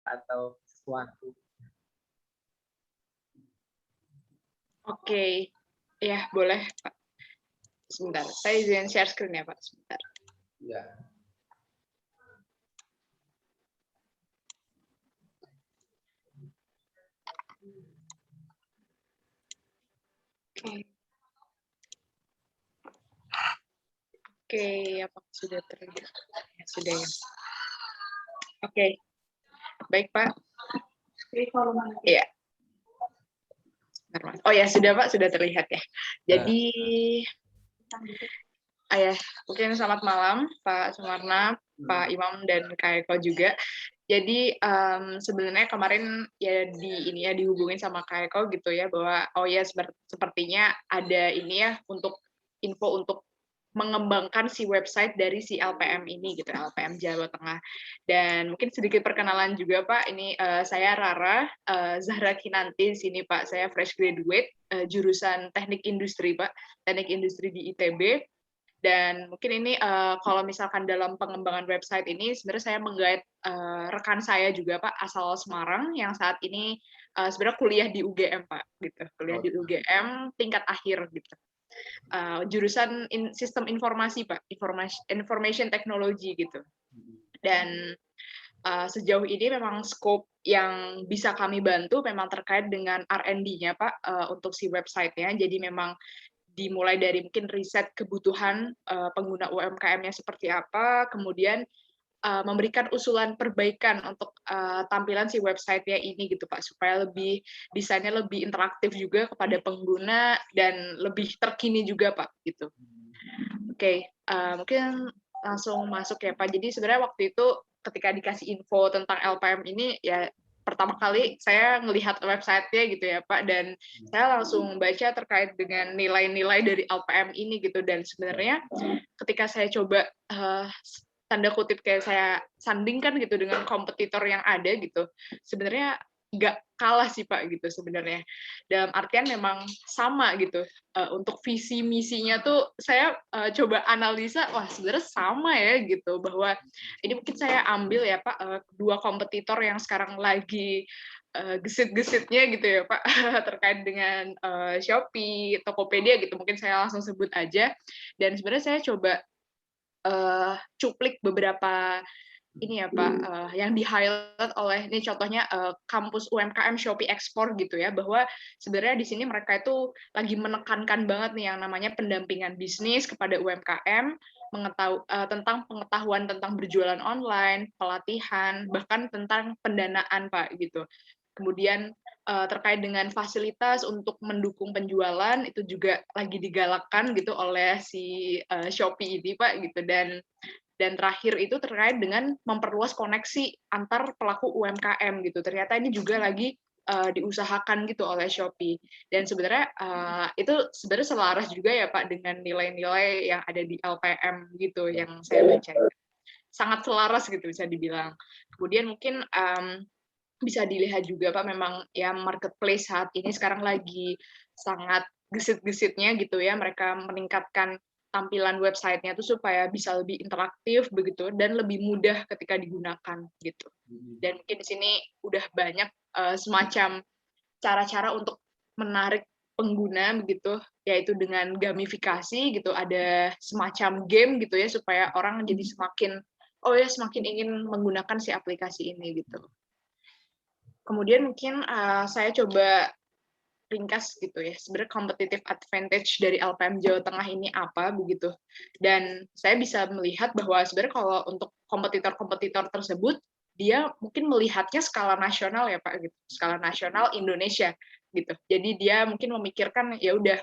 atau sesuatu. Oke, ya boleh Pak. Sebentar, saya izin share screen ya Pak, sebentar. Ya. Oke. Oke, apakah sudah terlihat? Ya, sudah ya. Oke, baik Pak. Iya. Oh ya, sudah Pak, sudah terlihat ya. Jadi, mungkin selamat malam Pak Sumarna, Pak Imam, dan Kak Eko juga. Jadi sebenarnya kemarin ya dihubungin sama Kak Eko gitu ya, bahwa sepertinya ada ini ya untuk info untuk mengembangkan si website dari si LPM ini gitu, LPM Jawa Tengah. Dan mungkin sedikit perkenalan juga Pak, ini saya Rara Zahra Kinanti di sini Pak, saya fresh graduate jurusan Teknik Industri Pak, Teknik Industri di ITB. Dan mungkin ini kalau misalkan dalam pengembangan website ini sebenarnya saya menggait rekan saya juga Pak asal Semarang yang saat ini sebenarnya kuliah di UGM Pak gitu, kuliah di UGM tingkat akhir gitu. Jurusan sistem informasi Pak, information technology gitu. Dan sejauh ini memang scope yang bisa kami bantu memang terkait dengan R&D-nya Pak untuk si website-nya. Jadi memang dimulai dari mungkin riset kebutuhan pengguna UMKM-nya seperti apa, kemudian memberikan usulan perbaikan untuk tampilan si website-nya ini gitu Pak, supaya lebih desainnya lebih interaktif juga kepada pengguna dan lebih terkini juga Pak gitu. Oke, mungkin langsung masuk ya Pak. Jadi sebenarnya waktu itu ketika dikasih info tentang LPM ini ya pertama kali saya melihat website-nya gitu ya Pak, dan saya langsung baca terkait dengan nilai-nilai dari LPM ini gitu, dan sebenarnya ketika saya coba tanda kutip kayak saya sandingkan gitu dengan kompetitor yang ada gitu, sebenarnya nggak kalah sih Pak gitu sebenarnya. Dalam artian memang sama gitu. Untuk visi misinya tuh saya coba analisa, wah sebenarnya sama ya gitu, bahwa ini mungkin saya ambil ya Pak dua kompetitor yang sekarang lagi gesit-gesitnya gitu ya Pak terkait dengan Shopee, Tokopedia gitu, mungkin saya langsung sebut aja. Dan sebenarnya saya coba cuplik beberapa ini ya Pak, yang di-highlight oleh ini contohnya kampus UMKM Shopee Export gitu ya, bahwa sebenarnya di sini mereka itu lagi menekankan banget nih yang namanya pendampingan bisnis kepada UMKM, tentang pengetahuan tentang berjualan online, pelatihan, bahkan tentang pendanaan Pak gitu. Kemudian terkait dengan fasilitas untuk mendukung penjualan itu juga lagi digalakkan gitu oleh si Shopee ini Pak gitu. Dan terakhir itu terkait dengan memperluas koneksi antar pelaku UMKM gitu. Ternyata ini juga lagi diusahakan gitu oleh Shopee. Dan sebenarnya itu sebenarnya selaras juga ya Pak dengan nilai-nilai yang ada di LPM gitu yang saya baca. Sangat selaras gitu bisa dibilang. Kemudian mungkin bisa dilihat juga Pak, memang ya marketplace saat ini sekarang lagi sangat gesit-gesitnya gitu ya, mereka meningkatkan tampilan website-nya itu supaya bisa lebih interaktif begitu dan lebih mudah ketika digunakan gitu. Dan mungkin di sini udah banyak semacam cara-cara untuk menarik pengguna begitu, yaitu dengan gamifikasi gitu, ada semacam game gitu ya supaya orang jadi semakin ingin menggunakan si aplikasi ini gitu. Kemudian mungkin saya coba ringkas gitu ya, sebenarnya competitive advantage dari LPM Jawa Tengah ini apa begitu. Dan saya bisa melihat bahwa sebenarnya kalau untuk kompetitor-kompetitor tersebut, dia mungkin melihatnya skala nasional ya Pak, gitu. Skala nasional Indonesia gitu. Jadi dia mungkin memikirkan ya udah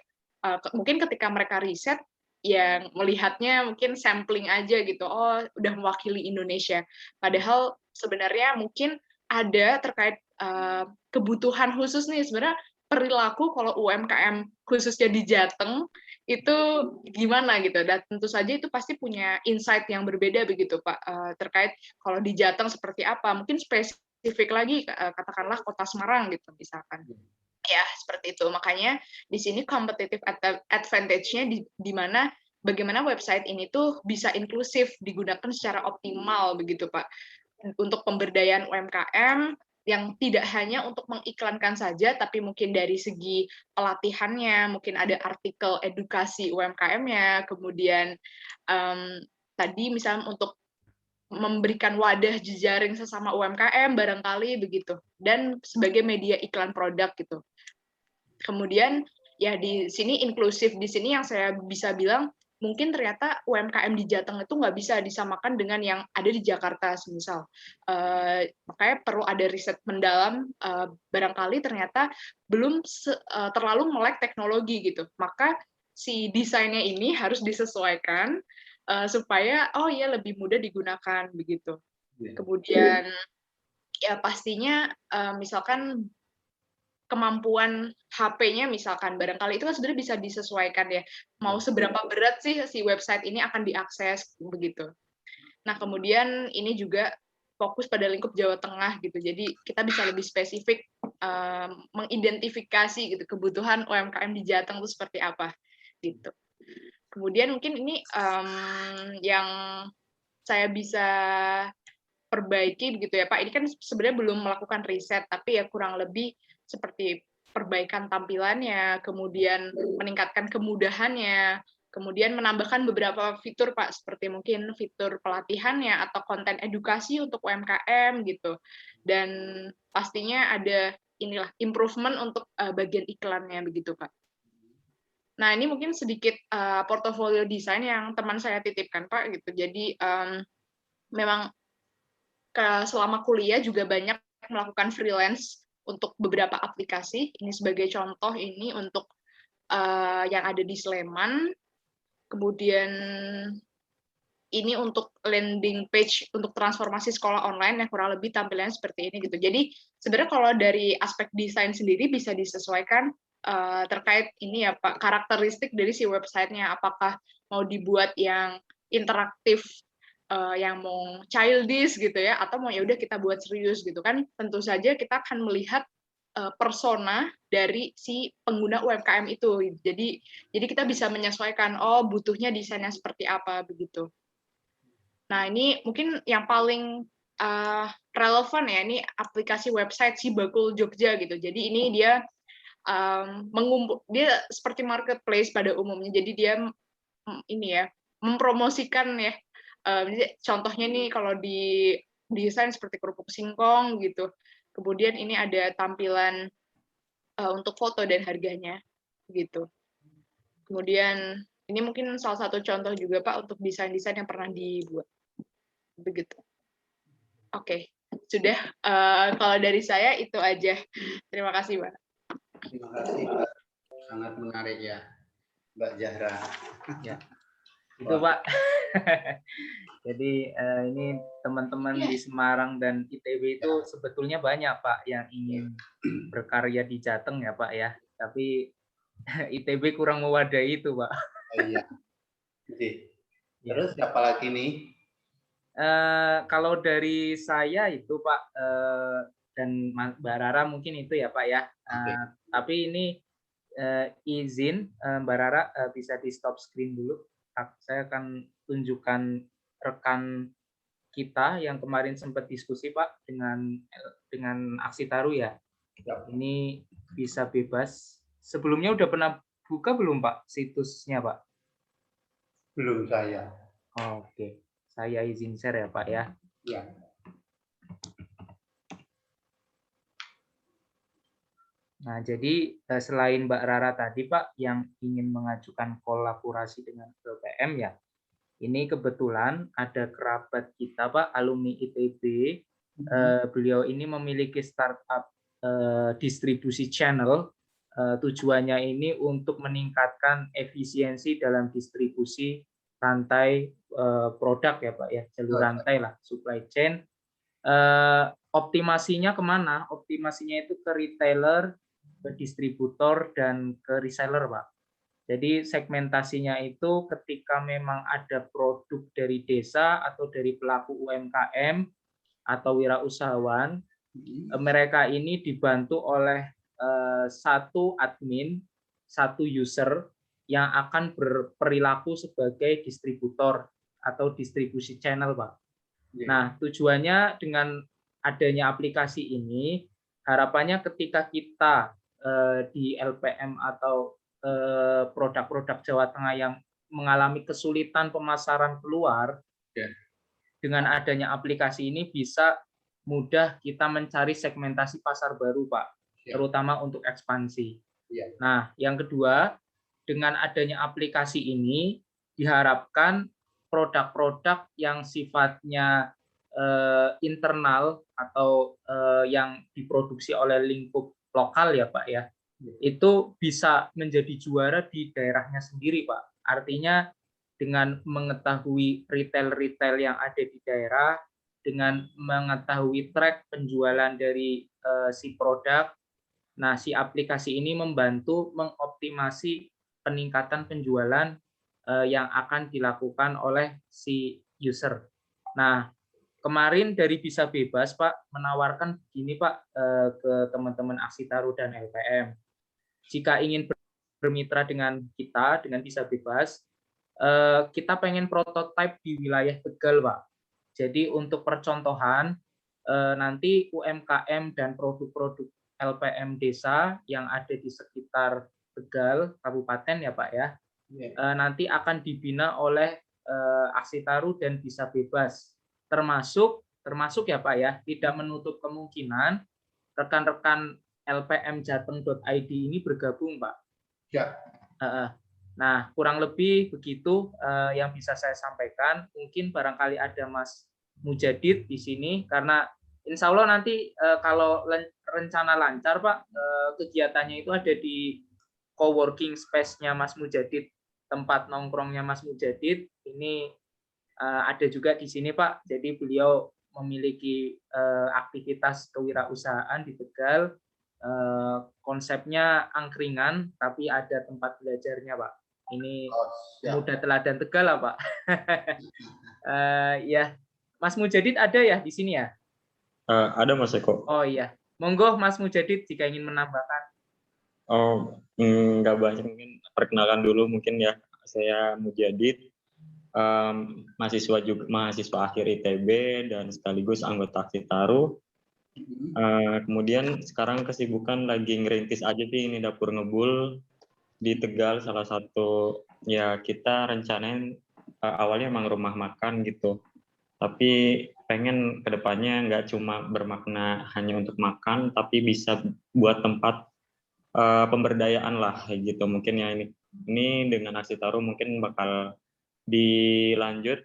mungkin ketika mereka riset yang melihatnya mungkin sampling aja gitu, oh udah mewakili Indonesia. Padahal sebenarnya mungkin ada terkait kebutuhan khusus nih sebenarnya perilaku kalau UMKM khususnya di Jateng itu gimana gitu, dan tentu saja itu pasti punya insight yang berbeda begitu Pak terkait kalau di Jateng seperti apa, mungkin spesifik lagi katakanlah Kota Semarang gitu misalkan. Ya, seperti itu. Makanya di sini competitive advantage-nya di mana bagaimana website ini tuh bisa inklusif, digunakan secara optimal begitu Pak. untuk pemberdayaan UMKM yang tidak hanya untuk mengiklankan saja, tapi mungkin dari segi pelatihannya, mungkin ada artikel edukasi UMKM-nya, kemudian tadi misalnya untuk memberikan wadah jejaring sesama UMKM barangkali begitu, dan sebagai media iklan produk gitu. Kemudian ya di sini inklusif di sini yang saya bisa bilang mungkin ternyata UMKM di Jateng itu nggak bisa disamakan dengan yang ada di Jakarta semisal. Makanya perlu ada riset mendalam, barangkali ternyata belum terlalu melek teknologi gitu. Maka si desainnya ini harus disesuaikan supaya oh ya lebih mudah digunakan begitu. Kemudian ya pastinya misalkan kemampuan HP-nya misalkan barangkali itu kan sebenarnya bisa disesuaikan ya. Mau seberapa berat sih si website ini akan diakses begitu. Nah, kemudian ini juga fokus pada lingkup Jawa Tengah gitu. Jadi kita bisa lebih spesifik mengidentifikasi gitu kebutuhan UMKM di Jateng itu seperti apa gitu. Kemudian mungkin ini yang saya bisa perbaiki begitu ya Pak. Ini kan sebenarnya belum melakukan riset, tapi ya kurang lebih seperti perbaikan tampilannya, kemudian meningkatkan kemudahannya, kemudian menambahkan beberapa fitur Pak, seperti mungkin fitur pelatihannya atau konten edukasi untuk UMKM gitu. Dan pastinya ada inilah improvement untuk bagian iklannya begitu Pak. Nah, ini mungkin sedikit portofolio desain yang teman saya titipkan Pak gitu. Jadi memang selama kuliah juga banyak melakukan freelance untuk beberapa aplikasi. Ini sebagai contoh ini untuk yang ada di Sleman. Kemudian ini untuk landing page untuk transformasi sekolah online yang kurang lebih tampilannya seperti ini gitu. Jadi sebenarnya kalau dari aspek desain sendiri bisa disesuaikan terkait ini ya Pak, karakteristik dari si websitenya, apakah mau dibuat yang interaktif, yang mau childish gitu ya, atau mau ya udah kita buat serius gitu kan. Tentu saja kita akan melihat persona dari si pengguna UMKM itu. Jadi kita bisa menyesuaikan, oh butuhnya desainnya seperti apa begitu. Nah, ini mungkin yang paling relevan ya, ini aplikasi website si Bakul Jogja gitu. Jadi ini dia dia seperti marketplace pada umumnya. Jadi dia ini ya mempromosikan ya. Contohnya nih kalau di desain seperti kerupuk singkong gitu. Kemudian ini ada tampilan untuk foto dan harganya gitu. Kemudian ini mungkin salah satu contoh juga Pak untuk desain-desain yang pernah dibuat. Begitu. Oke, sudah. Kalau dari saya itu aja. Terima kasih, Pak. Terima kasih, Mbak. Sangat menarik ya, Mbak Zahra. Ya, itu Pak. Jadi ini teman-teman di Semarang dan ITB itu sebetulnya banyak Pak yang ingin berkarya di Jateng ya Pak ya. Tapi ITB kurang mewadahi itu Pak. Iya. Oke. Terus siapa lagi nih? Kalau dari saya itu Pak dan Mbak Rara mungkin itu ya Pak ya. Tapi ini izin Mbak Rara bisa di stop screen dulu. Saya akan tunjukkan rekan kita yang kemarin sempat diskusi Pak dengan Aksi Taru ya. Ini bisa bebas. Sebelumnya udah pernah buka belum Pak situsnya Pak? Belum saya. Oke. Saya izin share ya Pak ya. Ya. Nah, jadi selain Mbak Rara tadi Pak yang ingin mengajukan kolaborasi dengan LPM ya, ini kebetulan ada kerabat kita Pak, alumni ITB. Beliau ini memiliki startup distribusi channel. Tujuannya ini untuk meningkatkan efisiensi dalam distribusi rantai produk ya Pak ya, jalur rantai lah, supply chain. Optimasinya kemana? Optimasinya itu ke retailer, ke distributor, dan ke reseller Pak. Jadi segmentasinya itu ketika memang ada produk dari desa atau dari pelaku UMKM atau wirausahawan, mereka ini dibantu oleh satu admin, satu user yang akan berperilaku sebagai distributor atau distribusi channel, Pak. Iya. Nah, tujuannya dengan adanya aplikasi ini, harapannya ketika kita di LPM atau produk-produk Jawa Tengah yang mengalami kesulitan pemasaran keluar, Ya. dengan adanya aplikasi ini bisa mudah kita mencari segmentasi pasar baru, Pak, Ya. terutama untuk ekspansi. Ya. Nah, yang kedua, dengan adanya aplikasi ini diharapkan produk-produk yang sifatnya internal atau yang diproduksi oleh lingkup lokal ya Pak ya, itu bisa menjadi juara di daerahnya sendiri Pak. Artinya dengan mengetahui retail-retail yang ada di daerah, dengan mengetahui track penjualan dari si produk, nah si aplikasi ini membantu mengoptimasi peningkatan penjualan yang akan dilakukan oleh si user. Nah, kemarin dari Bisa Bebas Pak menawarkan begini Pak ke teman-teman Aksitaru dan LPM. Jika ingin bermitra dengan kita, dengan Bisa Bebas, kita pengen prototipe di wilayah Tegal Pak. Jadi untuk percontohan, nanti UMKM dan produk-produk LPM desa yang ada di sekitar Tegal, Kabupaten ya Pak ya, nanti akan dibina oleh Aksitaru dan Bisa Bebas. Termasuk ya Pak ya, tidak menutup kemungkinan rekan-rekan lpmjateng.id ini bergabung Pak. Ya. Nah, kurang lebih begitu yang bisa saya sampaikan. Mungkin barangkali ada Mas Mujadid di sini, karena insya Allah nanti kalau rencana lancar Pak, kegiatannya itu ada di coworking space-nya Mas Mujadid, tempat nongkrongnya Mas Mujadid. Ini ada juga di sini Pak. Jadi beliau memiliki aktivitas kewirausahaan di Tegal. Konsepnya angkringan, tapi ada tempat belajarnya Pak. Ini muda teladan Tegal lah Pak. Ya, Mas Mujadid ada ya di sini ya? Ada Mas Eko. Oh iya, monggo Mas Mujadid jika ingin menambahkan. Oh, nggak banyak, mungkin perkenalkan dulu mungkin ya. Saya Mujadid, mahasiswa akhir ITB dan sekaligus anggota Aksitaru. Kemudian sekarang kesibukan lagi ngerintis aja sih ini dapur ngebul di Tegal, salah satu ya kita rencanain awalnya emang rumah makan gitu, tapi pengen kedepannya nggak cuma bermakna hanya untuk makan, tapi bisa buat tempat pemberdayaan lah kayak gitu. Mungkin ya ini dengan Aksitaru mungkin bakal dilanjut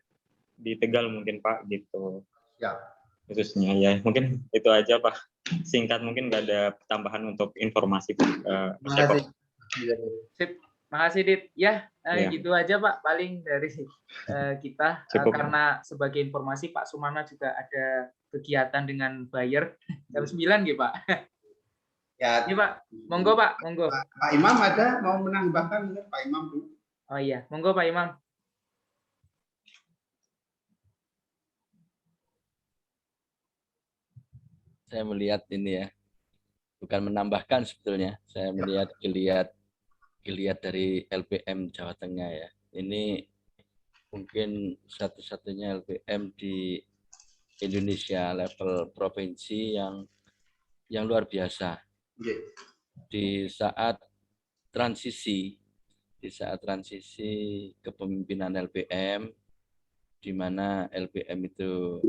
di Tegal mungkin Pak gitu. Ya. Khususnya ya mungkin itu aja Pak, singkat, mungkin nggak ada tambahan untuk informasi. Terima kasih. Sip, makasih Dit. Ya, Ya. gitu aja Pak paling dari kita. Cukup. Karena sebagai informasi Pak Sumarna juga ada kegiatan dengan buyer jam 9 gitu Pak. Ya. Ini Pak, monggo Pak, monggo. Pak Imam ada mau menambahkan? Pak Imam dulu. Oh iya, monggo Pak Imam. Saya melihat ini ya, bukan menambahkan sebetulnya, saya melihat geliat dari LPM Jawa Tengah ya. Ini mungkin satu-satunya LPM di Indonesia level provinsi yang luar biasa. Di saat transisi kepemimpinan LPM, di mana LPM itu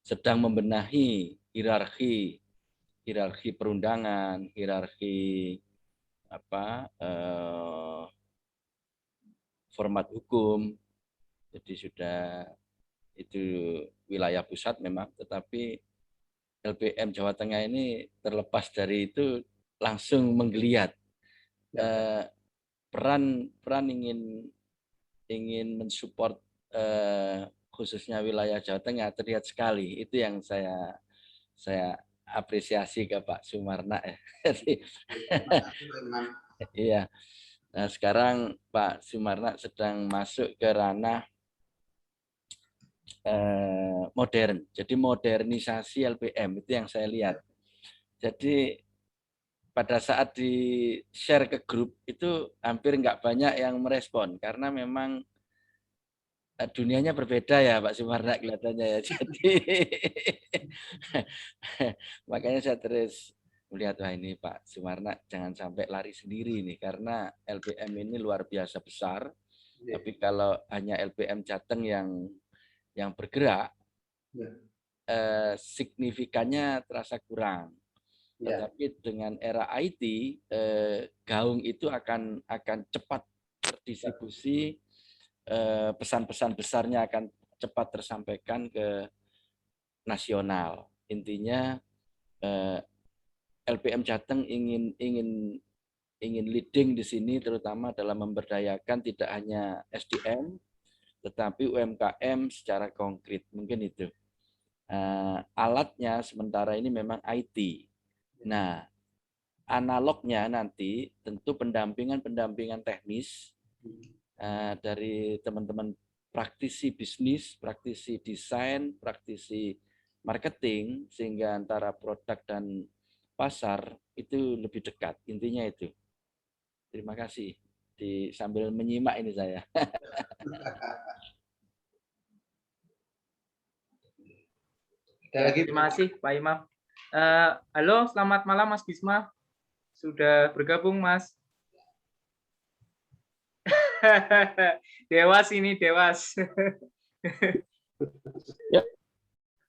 sedang membenahi hierarki perundangan, hierarki format hukum. Jadi sudah itu wilayah pusat memang, tetapi LPM Jawa Tengah ini terlepas dari itu langsung menggeliat. Peran ingin mensupport khususnya wilayah Jawa Tengah terlihat sekali. Itu yang saya apresiasi ke Pak Sumarna ya. Iya. Nah, sekarang Pak Sumarna sedang masuk ke ranah modern. Jadi modernisasi LPM itu yang saya lihat. Jadi pada saat di share ke grup itu hampir nggak banyak yang merespon karena memang dunianya berbeda ya Pak Sumarna kelihatannya ya. Jadi makanya saya terus melihat, wah ini Pak Sumarna jangan sampai lari sendiri nih, karena LPM ini luar biasa besar. Tapi kalau hanya LPM Jateng yang bergerak, signifikannya terasa kurang. Tetapi dengan era IT, gaung itu akan cepat terdistribusi, pesan-pesan besarnya akan cepat tersampaikan ke nasional. Intinya LPM Jateng ingin leading di sini, terutama dalam memberdayakan tidak hanya SDM, tetapi UMKM secara konkret. Mungkin itu. Alatnya sementara ini memang IT. Nah, analognya nanti tentu pendampingan teknis dari teman-teman praktisi bisnis, praktisi desain, praktisi marketing, sehingga antara produk dan pasar itu lebih dekat. Intinya itu. Terima kasih. Sambil menyimak ini saya. Terima kasih Pak Imam. Halo, selamat malam Mas Bisma. Sudah bergabung Mas. Dewas ini, Dewas.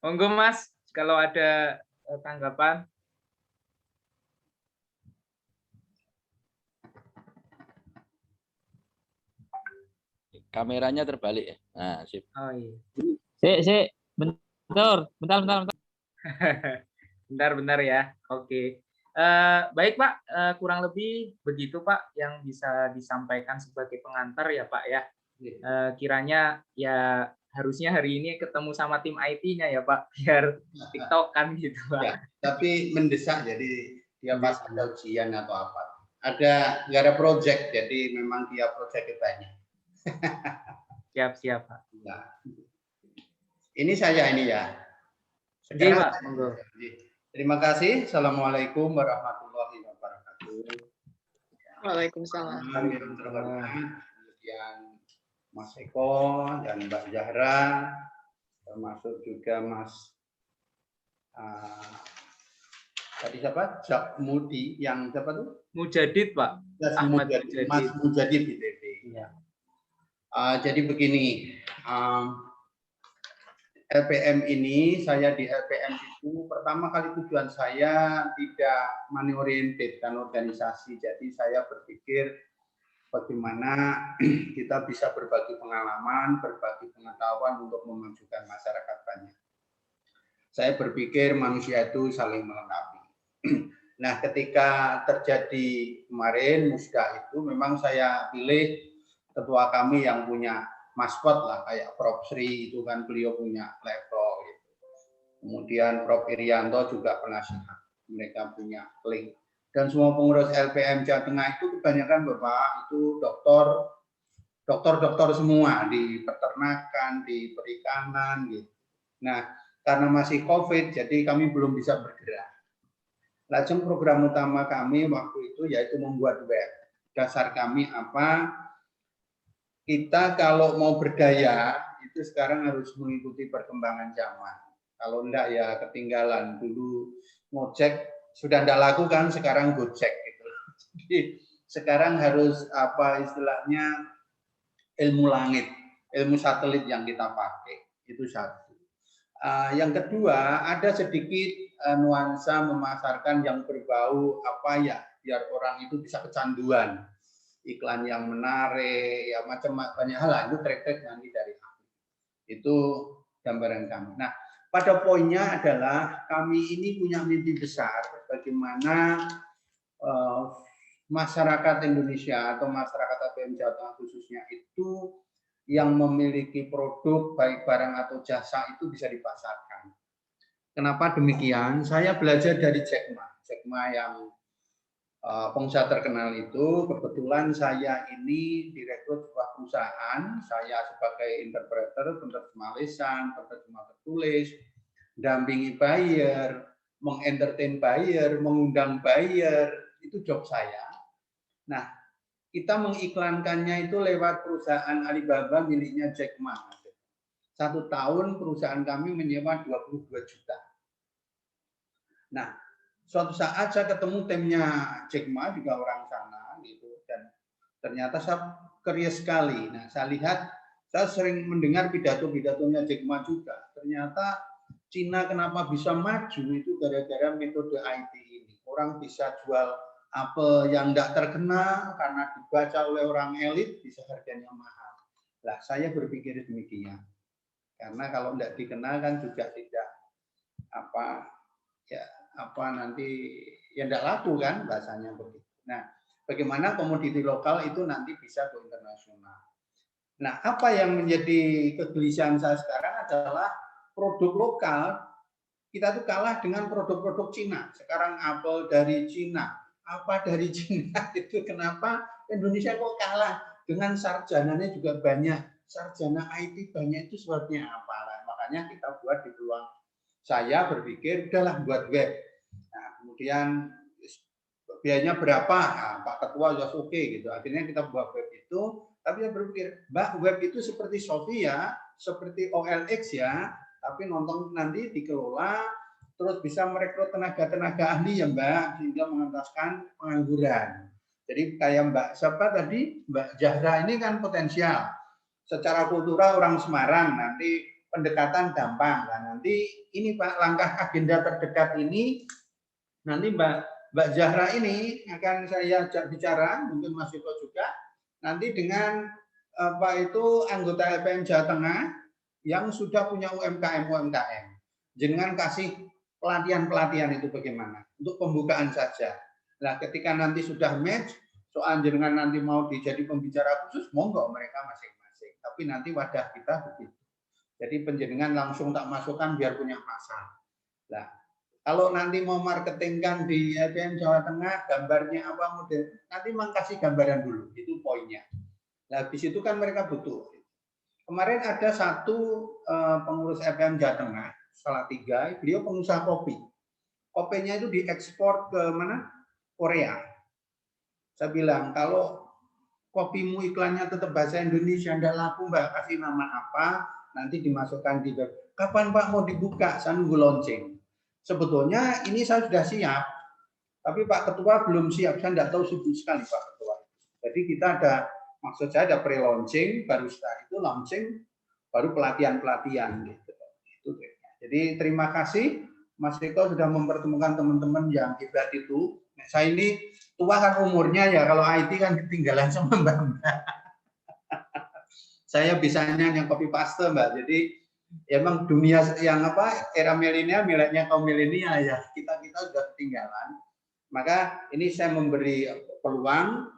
Monggo Mas, kalau ada tanggapan. Kameranya terbalik ya. Nah, sip. Oh iya. Sik, bentar. Bentar ya. Oke. Baik Pak, kurang lebih begitu Pak yang bisa disampaikan sebagai pengantar ya Pak ya. Kiranya ya harusnya hari ini ketemu sama tim IT-nya ya Pak, biar TikTok kan gitu Pak. Ya, tapi mendesak, jadi dia pas ada ujian atau apa. Nggak ada project, jadi memang dia project banyak. Siap Pak. Nah, ini saya ini ya. Sekarang, Pak, monggo. Terima kasih. Assalamualaikum warahmatullahi wabarakatuh. Waalaikumsalam. Yang terhormat, kemudian Mas Eko dan Mbak Zahra, termasuk juga Mas tadi siapa? Mudi, yang siapa tuh? Mujadid Pak. Ahmad Mujadid. Mas Mujadid ITB. Iya. Jadi begini, LPM ini, saya di LPM itu pertama kali tujuan saya tidak money oriented dan organisasi. Jadi saya berpikir bagaimana kita bisa berbagi pengalaman, berbagi pengetahuan untuk memajukan masyarakat banyak. Saya berpikir manusia itu saling melengkapi. Nah, ketika terjadi kemarin musda itu, memang saya pilih ketua kami yang punya maskot lah, kayak Prof. Sri itu kan beliau punya level gitu. Kemudian Prof. Irianto juga penasihat, mereka punya link. Dan semua pengurus LPM Jawa Tengah itu kebanyakan Bapak itu dokter semua di peternakan, di perikanan gitu. Nah, karena masih COVID, jadi kami belum bisa bergerak. Lajeng program utama kami waktu itu yaitu membuat web. Dasar kami apa? Kita kalau mau berdaya itu sekarang harus mengikuti perkembangan zaman. Kalau enggak ya ketinggalan. Dulu Gojek sudah enggak laku kan, sekarang Gojek gitu. Jadi sekarang harus apa istilahnya ilmu langit, ilmu satelit yang kita pakai. Itu satu. Yang kedua, ada sedikit nuansa memasarkan yang berbau apa ya, biar orang itu bisa kecanduan. Iklan yang menarik, ya macam banyak hal, itu track nanti dari kami. Itu gambaran kami. Nah, pada poinnya adalah kami ini punya mimpi besar bagaimana masyarakat Indonesia atau masyarakat LPM Jawa Tengah khususnya itu yang memiliki produk baik barang atau jasa itu bisa dipasarkan. Kenapa demikian? Saya belajar dari Jack Ma yang pengusaha terkenal itu. Kebetulan saya ini direkrut sebuah perusahaan, saya sebagai interpreter, penerjemah lisan, penerjemah tertulis, dampingi buyer, mengentertain buyer, mengundang buyer, itu job saya. Nah, kita mengiklankannya itu lewat perusahaan Alibaba miliknya Jack Ma. 1 tahun perusahaan kami menyewa 22 juta. Nah, suatu saat saya ketemu timnya Jack Ma, juga orang sana gitu, dan ternyata saya curious sekali. Nah, saya lihat, saya sering mendengar pidato-pidatonya Jack Ma juga. Ternyata Cina kenapa bisa maju itu gara-gara metode IT ini. Orang bisa jual apel yang tidak terkenal karena dibaca oleh orang elit bisa harganya mahal. Lah, saya berpikir demikian. Karena kalau tidak dikenal kan juga tidak nanti ya tidak laku kan bahasanya begitu. Nah, bagaimana komoditi lokal itu nanti bisa go internasional. Nah, apa yang menjadi kegelisahan saya sekarang adalah produk lokal kita tuh kalah dengan produk-produk Cina. Sekarang apel dari Cina, apa dari Cina itu kenapa Indonesia kok kalah dengan sarjananya juga banyak, sarjana IT banyak, itu sebabnya apa? Nah, makanya kita buat di peluang. Saya berpikir udahlah buat web. Nah, kemudian biayanya berapa? Nah, Pak Ketua sudah oke gitu. Akhirnya kita buat web itu. Tapi saya berpikir, Mbak, web itu seperti Shopee ya, seperti OLX ya, tapi nonton nanti dikelola, terus bisa merekrut tenaga-tenaga ahli ya Mbak, sehingga mengentaskan pengangguran. Jadi kayak Mbak siapa tadi, Mbak Zahra ini kan potensial. Secara kultural orang Semarang, nanti pendekatan gampang. Nah, nanti ini Pak, langkah agenda terdekat ini, nanti Mbak Zahra ini akan saya ajak bicara, mungkin Mas Eko juga, nanti dengan anggota LPM Jawa Tengah yang sudah punya UMKM. Jangan kasih pelatihan itu bagaimana untuk pembukaan saja. Nah, ketika nanti sudah match, soal jenengan nanti mau dijadi pembicara khusus, monggo mereka masing-masing. Tapi nanti wadah kita begitu. Jadi penjenengan langsung tak masukkan biar punya pasar. Nah, kalau nanti mau marketingkan di LPM Jawa Tengah, gambarnya apa model, nanti kasih gambaran dulu, itu poinnya. Nah, habis itu kan mereka butuh. Kemarin ada satu pengurus LPM Jawa Tengah, Salatiga, beliau pengusaha kopi. Kopinya itu diekspor ke mana? Korea. Saya bilang, kalau kopimu iklannya tetap bahasa Indonesia, tidak laku Mbak, kasih nama apa, nanti dimasukkan di web. Kapan Pak mau dibuka? Saya nunggu launching. Sebetulnya ini saya sudah siap, tapi Pak Ketua belum siap. Saya tidak tahu sibuk sekali Pak Ketua. Jadi kita maksud saya ada pre-launching, baru setelah itu launching, baru pelatihan gitu. Itu. Jadi terima kasih Mas Eko sudah mempertemukan teman-teman yang hebat itu. Saya ini tua kan umurnya ya, kalau IT kan ketinggalan sama Mbak. Saya bisanya yang copy paste Mbak. Jadi emang dunia yang era milenial miliknya kaum milenial ya, kita sudah ketinggalan. Maka ini saya memberi peluang.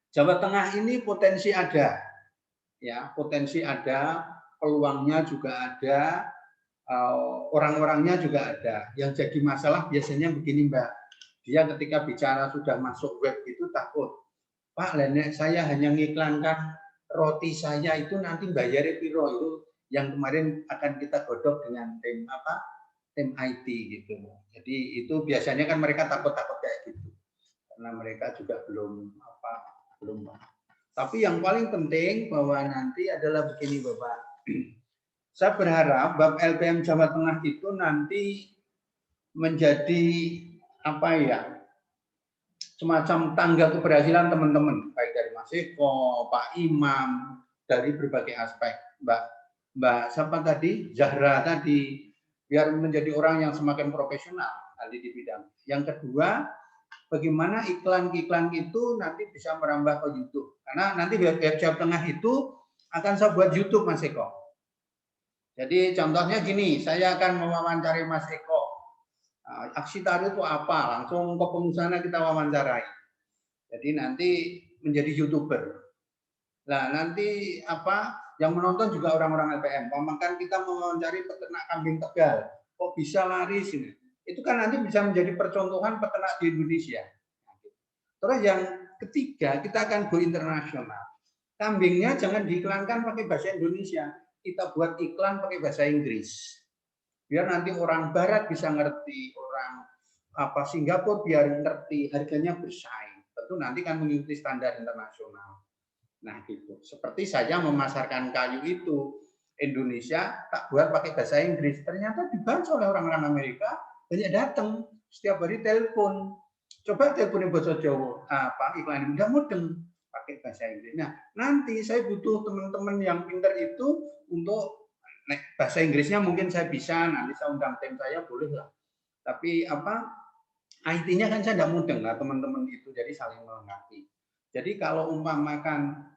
Jawa Tengah ini potensi ada, ya potensi ada, peluangnya juga ada, orang-orangnya juga ada. Yang jadi masalah biasanya begini Mbak, dia ketika bicara sudah masuk web itu takut, Pak, nenek saya hanya ngiklankan roti saya itu nanti bayar piro itu. Yang kemarin akan kita godok dengan tim IT gitu. Jadi itu biasanya kan mereka takut kayak gitu, karena mereka juga belum. Tapi yang paling penting bahwa nanti adalah begini Bapak. Saya berharap bab LPM Jawa Tengah itu nanti menjadi semacam tangga keberhasilan teman-teman, baik dari Mas Eko, Pak Imam, dari berbagai aspek. Mbak siapa tadi, Zahra tadi, biar menjadi orang yang semakin profesional ahli di bidang. Yang kedua, bagaimana iklan-iklan itu nanti bisa merambah ke YouTube. Karena nanti web Jawa Tengah itu akan saya buat YouTube Mas Eko. Jadi contohnya gini, saya akan mewawancari Mas Eko. Aksi Taru itu apa? Langsung ke pengusaha kita wawancarai. Jadi nanti menjadi YouTuber. Nah, nanti yang menonton juga orang-orang LPM. Kan kita mewawancari peternak kambing Tegal. Kok bisa laris ini? Itu kan nanti bisa menjadi percontohan peternak di Indonesia. Terus yang ketiga, kita akan go internasional. Kambingnya jangan diiklankan pakai bahasa Indonesia. Kita buat iklan pakai bahasa Inggris. Biar nanti orang Barat bisa ngerti, orang Singapura biar ngerti, harganya bersaing. Tentu nanti kan mengikuti standar internasional. Nah gitu. Seperti saya memasarkan kayu Indonesia, tak buat pakai bahasa Inggris. Ternyata dibaca oleh orang-orang Amerika, banyak datang, setiap hari telepon. Coba teleponin bahasa Jawa, iklan udah mudeng pakai bahasa Inggris. Nah, nanti saya butuh teman-teman yang pintar itu untuk bahasa Inggrisnya mungkin saya bisa, nanti saya undang tim saya boleh lah. Tapi IT-nya kan saya tidak mudeng lah teman-teman itu, jadi saling melengkapi. Jadi kalau umpamakan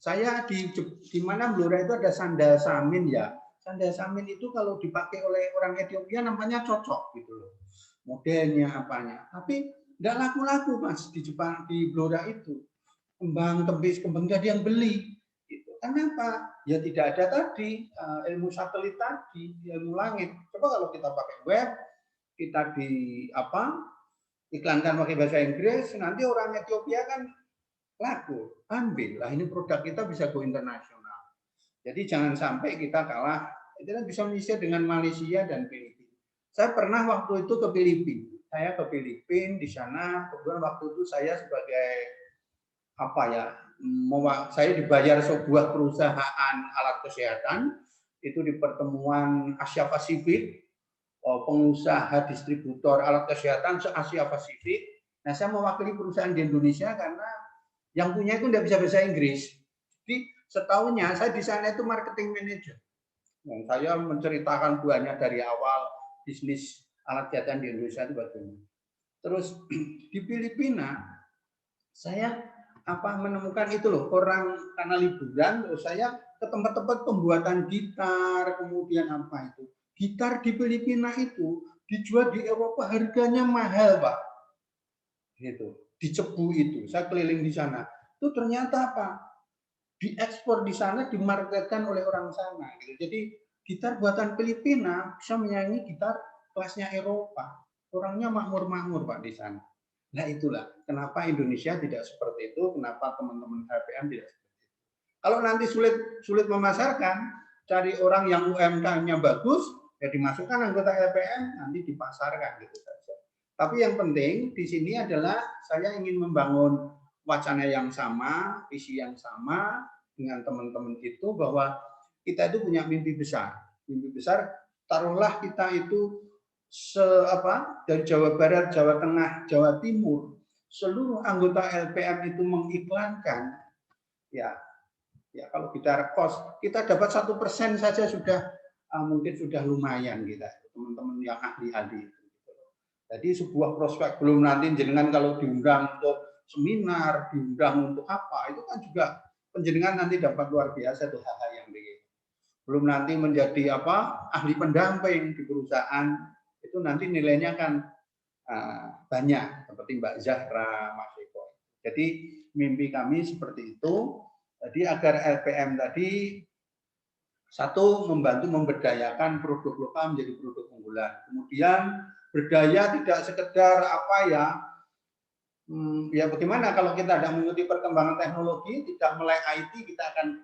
saya di mana Blora itu ada sandal samin ya. Sandal samin itu kalau dipakai oleh orang Ethiopia namanya cocok gitu loh. Modelnya apanya. Tapi nggak laku-laku Mas di Jepang, di Blora itu. Kembang tembis, kembang nggak ada yang beli. Gitu. Kenapa? Ya tidak ada tadi ilmu satelit tadi, ilmu langit. Coba kalau kita pakai web, kita iklankan pakai bahasa Inggris, nanti orang Ethiopia kan laku, ambil lah ini produk kita bisa go internasional. Jadi jangan sampai kita kalah. Kita bisa Indonesia dengan Malaysia dan Filipina. Saya pernah waktu itu ke Filipina. Saya ke Filipina di sana. Kebetulan waktu itu saya sebagai saya dibayar sebuah perusahaan alat kesehatan itu di pertemuan Asia Pasifik, pengusaha distributor alat kesehatan se Asia Pasifik. Nah, saya mewakili perusahaan di Indonesia karena yang punya itu tidak bisa bahasa Inggris. Jadi setahunnya saya di sana itu marketing manager. Dan saya menceritakan buahnya dari awal bisnis alat kesehatan di Indonesia itu bagaimana. Terus di Filipina saya menemukan itu loh, orang karena liburan terus saya ke tempat-tempat pembuatan gitar, kemudian gitar di Filipina itu dijual di Eropa harganya mahal, Pak. Gitu. Di Cebu itu, saya keliling di sana. Itu ternyata diekspor di sana, dimarketkan oleh orang sana. Gitu. Jadi gitar buatan Filipina bisa menyanyi gitar kelasnya Eropa. Orangnya makmur-makmur Pak di sana. Nah itulah kenapa Indonesia tidak seperti itu, kenapa teman-teman LPM tidak seperti itu. Kalau nanti sulit memasarkan, cari orang yang UMK-nya bagus, ya dimasukkan anggota LPM, nanti dipasarkan gitu saja. Tapi yang penting di sini adalah saya ingin membangun wacana yang sama, visi yang sama dengan teman-teman itu bahwa kita itu punya mimpi besar. Mimpi besar, taruhlah kita itu dari Jawa Barat, Jawa Tengah, Jawa Timur, seluruh anggota LPM itu mengiklankan, ya kalau kita kos, kita dapat 1% saja sudah mungkin sudah lumayan kita, teman-teman yang ahli-ahli. Jadi sebuah prospek, belum nanti jenengan kalau diundang untuk seminar, diundang untuk itu kan juga penjenengan nanti dapat luar biasa tuh hal-hal yang begitu. Belum nanti menjadi ahli pendamping di perusahaan, itu nanti nilainya kan banyak seperti Mbak Zahra, Mas Eko. Jadi mimpi kami seperti itu. Jadi agar LPM tadi satu membantu memberdayakan produk lokal menjadi produk unggulan. Kemudian berdaya tidak sekedar ya bagaimana kalau kita tidak mengikuti perkembangan teknologi, tidak melek IT, kita akan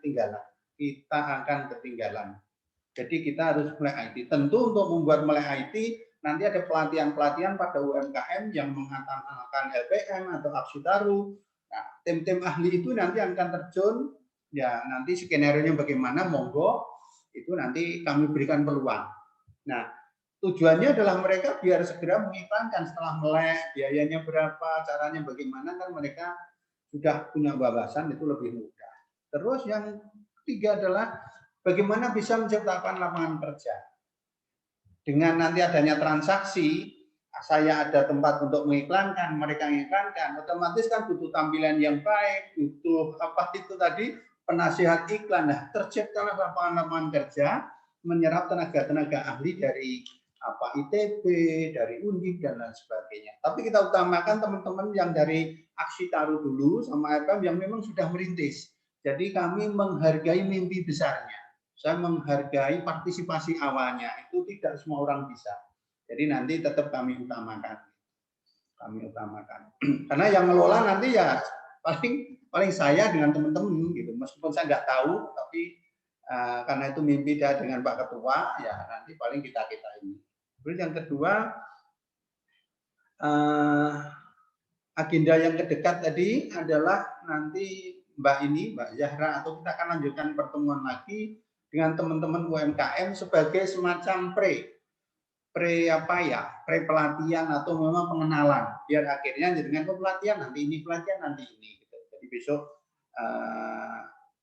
ketinggalan. Jadi kita harus melek IT. Tentu untuk membuat melek IT nanti ada pelatihan-pelatihan pada UMKM yang mengatakan LPM atau Aksitaru. Nah, tim-tim ahli itu nanti akan terjun, ya nanti skenario-nya bagaimana, monggo, itu nanti kami berikan peluang. Nah, tujuannya adalah mereka biar segera mengiklankan setelah melek, biayanya berapa, caranya bagaimana, kan mereka sudah punya wawasan, itu lebih mudah. Terus yang ketiga adalah bagaimana bisa menciptakan lapangan kerja. Dengan nanti adanya transaksi, saya ada tempat untuk mengiklankan, mereka mengiklankan, otomatis kan butuh tampilan yang baik, butuh itu tadi, penasihat iklan. Nah, terciptalah lapangan-lapangan kerja, menyerap tenaga-tenaga ahli dari ITB, dari Undip, dan lain sebagainya. Tapi kita utamakan teman-teman yang dari Aksitaru dulu, sama LPM yang memang sudah merintis. Jadi kami menghargai mimpi besarnya. Saya menghargai partisipasi awalnya, itu tidak semua orang bisa. Jadi nanti tetap kami utamakan. Karena yang ngelola nanti ya paling saya dengan teman-teman gitu. Meskipun saya nggak tahu, tapi karena itu mimpi dengan Pak Ketua, ya nanti paling kita ini. Terus yang kedua, agenda yang kedekat tadi adalah nanti Mbak Zahra, atau kita akan lanjutkan pertemuan lagi, dengan teman-teman UMKM sebagai semacam pre pelatihan atau memang pengenalan, biar akhirnya dengan pelatihan nanti ini gitu. Jadi besok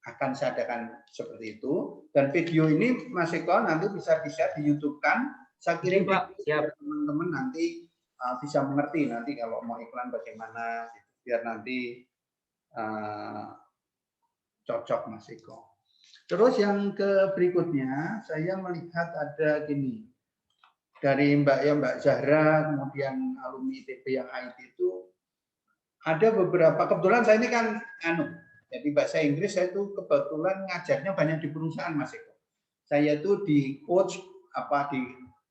akan saya adakan seperti itu, dan video ini Mas Eko nanti bisa di YouTube-kan. Saya kirim Pak, biar teman-teman nanti bisa mengerti nanti kalau mau iklan bagaimana, biar nanti cocok Mas Eko. Terus yang berikutnya saya melihat ada gini, dari Mbak Zahra, kemudian alumni ITB yang IT itu ada beberapa, kebetulan saya ini kan jadi bahasa Inggris saya itu kebetulan ngajarnya banyak di perusahaan Mas Eko. Saya itu di coach di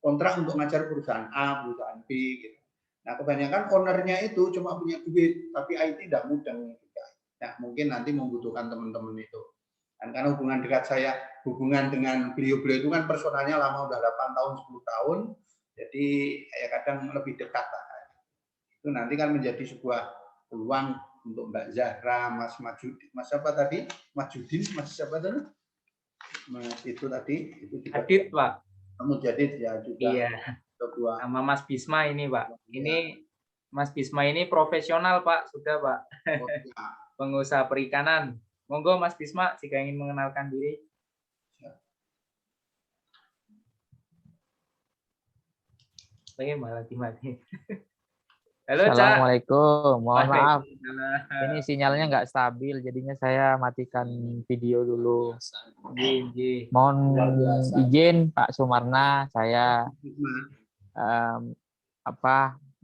kontrak untuk ngajar perusahaan A, perusahaan B gitu. Nah, kebanyakan ownernya itu cuma punya duit, tapi IT tidak mudeng juga. Nah, mungkin nanti membutuhkan teman-teman itu. Dan karena hubungan dengan beliau-beliau itu kan personalnya lama, udah 8 tahun, 10 tahun, jadi ya kadang lebih dekat lah. Itu nanti kan menjadi sebuah peluang untuk Mbak Zahra, Mas Majudin, Mas siapa tadi? Majudin, Mas siapa tadi? Mas itu tadi, itu juga. Adit, Pak. Kamu Jadid ya juga. Iya. Sama Mas Bisma ini, Pak. Ini Mas Bisma ini profesional, Pak. Sudah, Pak. Oh, ya. Pengusaha perikanan. Monggo Mas Bisma jika ingin mengenalkan diri. Malah mati. Halo, Assalamualaikum. Mohon maaf. Ini sinyalnya nggak stabil, jadinya saya matikan video dulu. Mohon izin Pak Sumarna, saya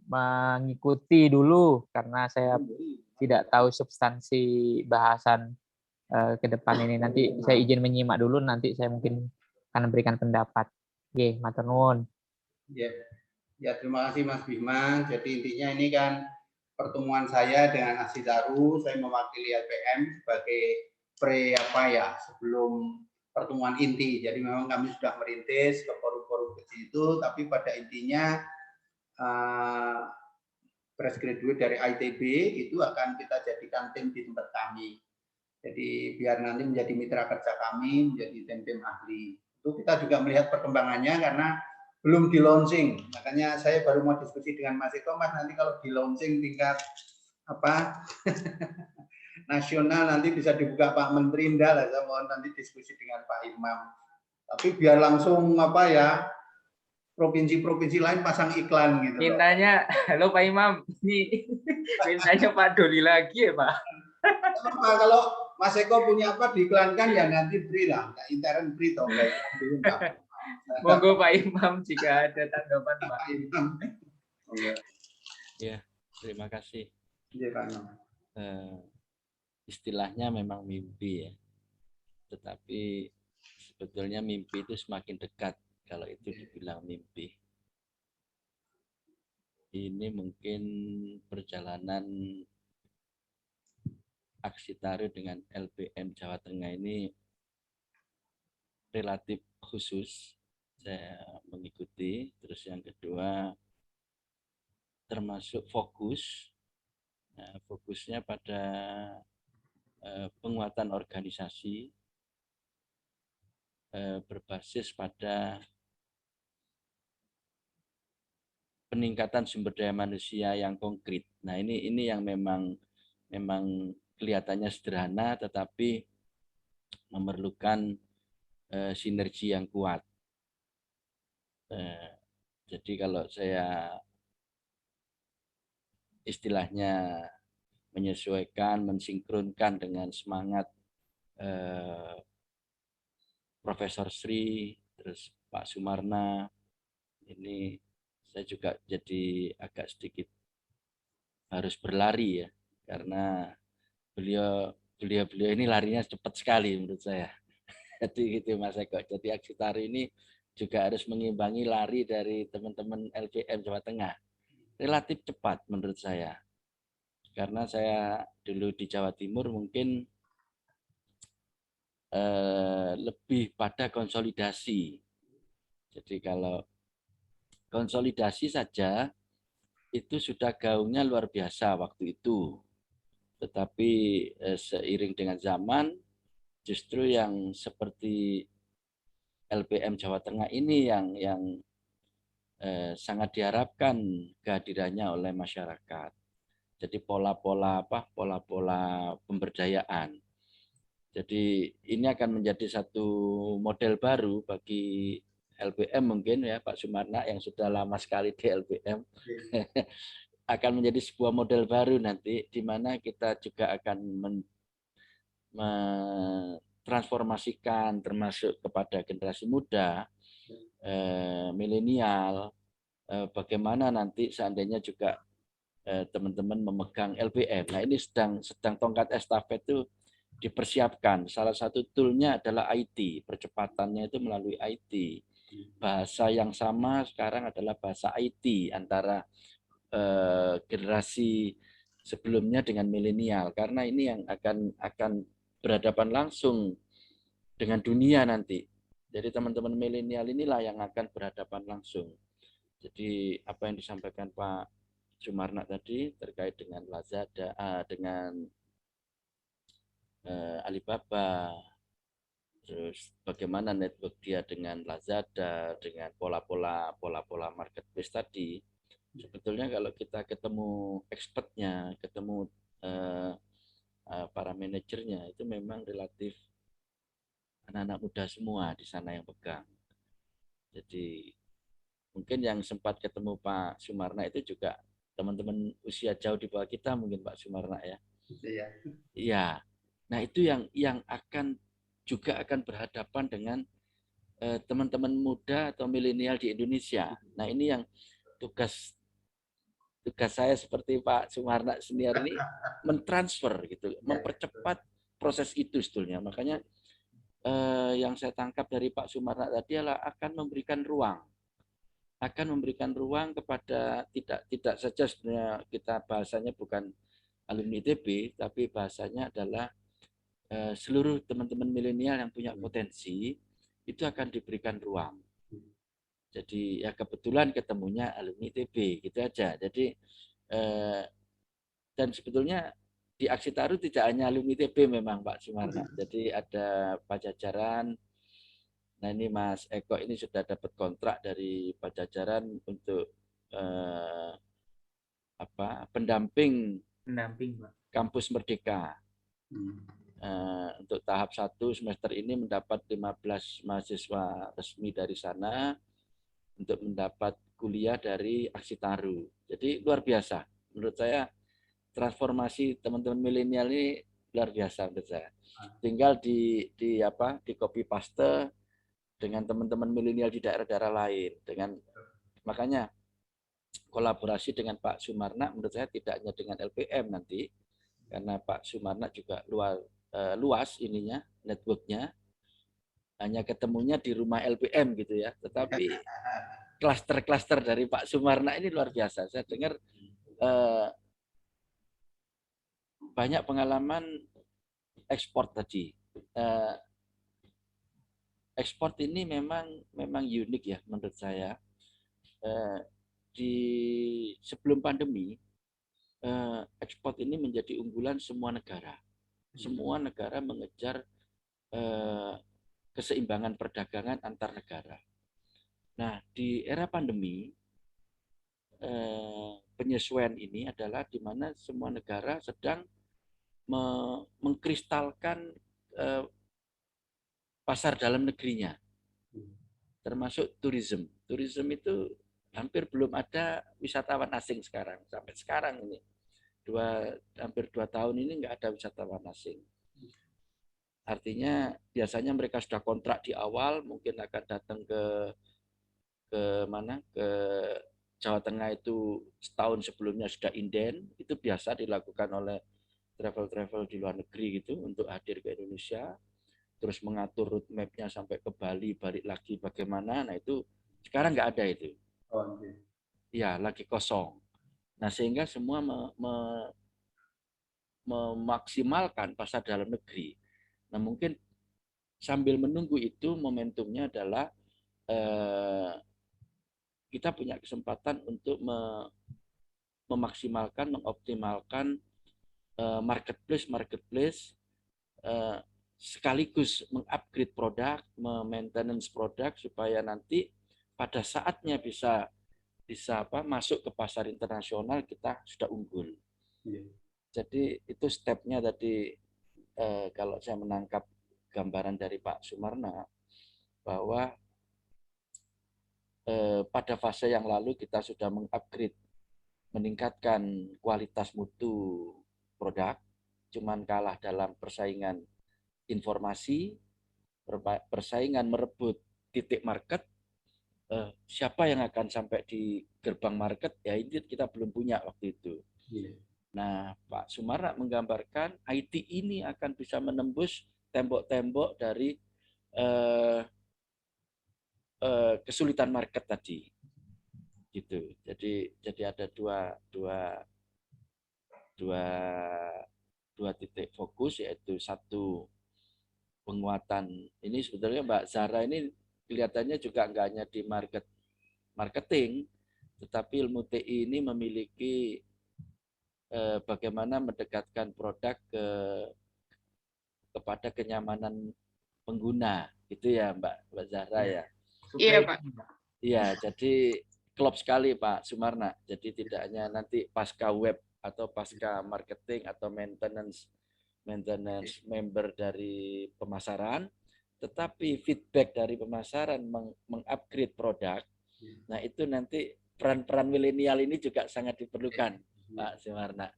mengikuti dulu karena saya tidak tahu substansi bahasan ke depan ini. Nanti saya izin menyimak dulu, nanti saya mungkin akan memberikan pendapat. Oke, matur nuwun. Ya, terima kasih Mas Bima. Jadi intinya ini kan pertemuan saya dengan Asitaru, saya mewakili LPM sebagai sebelum pertemuan inti. Jadi memang kami sudah merintis ke forum-forum kecil itu, tapi pada intinya fresh graduate dari ITB itu akan kita jadikan tim di tempat kami. Jadi biar nanti menjadi mitra kerja kami, menjadi tim-tim ahli. Itu kita juga melihat perkembangannya karena belum di launching, makanya saya baru mau diskusi dengan Mas Eko, Mas nanti kalau di launching tingkat nasional nanti bisa dibuka Pak Menteri, enggak lah, saya mohon nanti diskusi dengan Pak Imam. Tapi biar langsung provinsi-provinsi lain pasang iklan gitu. Mintanya, halo Pak Imam, ini mintanya Pak Doli lagi ya Pak. Kalau Mas Eko punya diiklankan ya nanti free lah, intern free toh, enggak. Monggo Pak Imam jika ada tanggapan Pak. Ya, terima kasih. Ya, Pak Imam. Istilahnya memang mimpi ya, tetapi sebetulnya mimpi itu semakin dekat kalau itu dibilang mimpi. Ini mungkin perjalanan Aksitaru dengan LPM Jawa Tengah ini relatif khusus. Saya mengikuti. Terus yang kedua termasuk fokus. Nah, fokusnya pada penguatan organisasi berbasis pada peningkatan sumber daya manusia yang konkret. Nah, ini yang memang kelihatannya sederhana tetapi memerlukan sinergi yang kuat. Jadi kalau saya istilahnya menyesuaikan, mensinkronkan dengan semangat Profesor Sri, terus Pak Sumarna, ini saya juga jadi agak sedikit harus berlari ya, karena beliau ini larinya cepat sekali menurut saya. Jadi gitu Mas Eko. Jadi Aksitaru ini juga harus mengimbangi lari dari teman-teman LPM Jawa Tengah. Relatif cepat menurut saya. Karena saya dulu di Jawa Timur mungkin lebih pada konsolidasi. Jadi kalau konsolidasi saja itu sudah gaungnya luar biasa waktu itu. Tetapi seiring dengan zaman justru yang seperti LPM Jawa Tengah ini yang sangat diharapkan kehadirannya oleh masyarakat. Jadi pola-pola pemberdayaan. Jadi ini akan menjadi satu model baru bagi LPM mungkin ya Pak Sumarna yang sudah lama sekali di LPM. Akan menjadi sebuah model baru nanti di mana kita juga akan mentransformasikan termasuk kepada generasi muda, milenial, bagaimana nanti seandainya juga teman-teman memegang LPM. Nah ini sedang tongkat estafet itu dipersiapkan. Salah satu toolnya adalah IT. Percepatannya itu melalui IT. Bahasa yang sama sekarang adalah bahasa IT antara generasi sebelumnya dengan milenial. Karena ini yang akan berhadapan langsung dengan dunia nanti. Jadi teman-teman milenial inilah yang akan berhadapan langsung. Jadi apa yang disampaikan Pak Sumarna tadi terkait dengan Lazada, dengan Alibaba, terus bagaimana network dia dengan Lazada, dengan pola-pola marketplace tadi. Sebetulnya kalau kita ketemu expertnya, ketemu para manajernya, itu memang relatif anak-anak muda semua di sana yang pegang. Jadi mungkin yang sempat ketemu Pak Sumarna itu juga teman-teman usia jauh di bawah kita mungkin Pak Sumarna ya. Iya. Iya. Nah, itu yang juga akan berhadapan dengan teman-teman muda atau milenial di Indonesia. Nah, ini yang tugas saya seperti Pak Sumarna senior ini mentransfer gitu, mempercepat proses itu sebetulnya. Makanya yang saya tangkap dari Pak Sumarna tadi adalah akan memberikan ruang kepada tidak saja sebenarnya kita bahasanya bukan alumni ITB, tapi bahasanya adalah seluruh teman-teman milenial yang punya potensi itu akan diberikan ruang. Jadi ya kebetulan ketemunya alumni ITB gitu aja. Jadi dan sebetulnya di Aksi Taruh tidak hanya alumni ITB memang Pak Sumarna. Jadi ada Pajajaran. Nah ini Mas Eko ini sudah dapat kontrak dari Pajajaran untuk pendamping Pak. Kampus Merdeka. Untuk tahap 1 semester ini mendapat 15 mahasiswa resmi dari sana untuk mendapat kuliah dari Aksi Taruh. Jadi luar biasa. Menurut saya transformasi teman-teman milenial ini luar biasa menurut saya. Tinggal di copy paste dengan teman-teman milenial di daerah-daerah lain. Makanya kolaborasi dengan Pak Sumarna menurut saya tidak hanya dengan LPM nanti, karena Pak Sumarna juga luas ininya, networknya, hanya ketemunya di rumah LPM gitu ya. Tetapi klaster-klaster dari Pak Sumarna ini luar biasa. Saya dengar banyak pengalaman ekspor tadi. Ekspor ini memang unik ya menurut saya. Di sebelum pandemi, ekspor ini menjadi unggulan semua negara. Semua negara mengejar keseimbangan perdagangan antar negara. Nah, di era pandemi, penyesuaian ini adalah di mana semua negara sedang mengkristalkan pasar dalam negerinya, termasuk turisme. Turisme itu hampir belum ada wisatawan asing sekarang. Sampai sekarang ini, hampir 2 tahun ini nggak ada wisatawan asing. Artinya biasanya mereka sudah kontrak di awal, mungkin akan datang ke Jawa Tengah itu setahun sebelumnya sudah inden. Itu biasa dilakukan oleh travel di luar negeri gitu untuk hadir ke Indonesia, terus mengatur roadmap-nya sampai ke Bali, balik lagi bagaimana. Nah itu sekarang nggak ada itu. Ya, lagi kosong. Nah sehingga semua memaksimalkan pasar dalam negeri. Nah mungkin sambil menunggu itu momentumnya adalah kita punya kesempatan untuk memaksimalkan, mengoptimalkan marketplace sekaligus mengupgrade produk, maintenance produk supaya nanti pada saatnya bisa masuk ke pasar internasional kita sudah unggul. Jadi itu stepnya tadi kalau saya menangkap gambaran dari Pak Sumarna bahwa pada fase yang lalu kita sudah mengupgrade, meningkatkan kualitas mutu produk, cuman kalah dalam persaingan informasi, persaingan merebut titik market, siapa yang akan sampai di gerbang market, ya ini kita belum punya waktu itu. Nah, Pak Sumarna menggambarkan IT ini akan bisa menembus tembok-tembok dari kesulitan market tadi. Gitu. Jadi ada dua titik fokus, yaitu satu penguatan ini sebetulnya Mbak Zara ini kelihatannya juga nggak hanya di marketing, tetapi ilmu TI ini memiliki bagaimana mendekatkan produk kepada kenyamanan pengguna, itu ya Mbak Zara ya. Iya Pak. Iya, jadi klop sekali Pak Sumarna. Jadi tidak hanya nanti pasca web atau pasca marketing atau maintenance member dari pemasaran, tetapi feedback dari pemasaran mengupgrade produk. Nah, itu nanti peran-peran milenial ini juga sangat diperlukan, Pak Sumarna.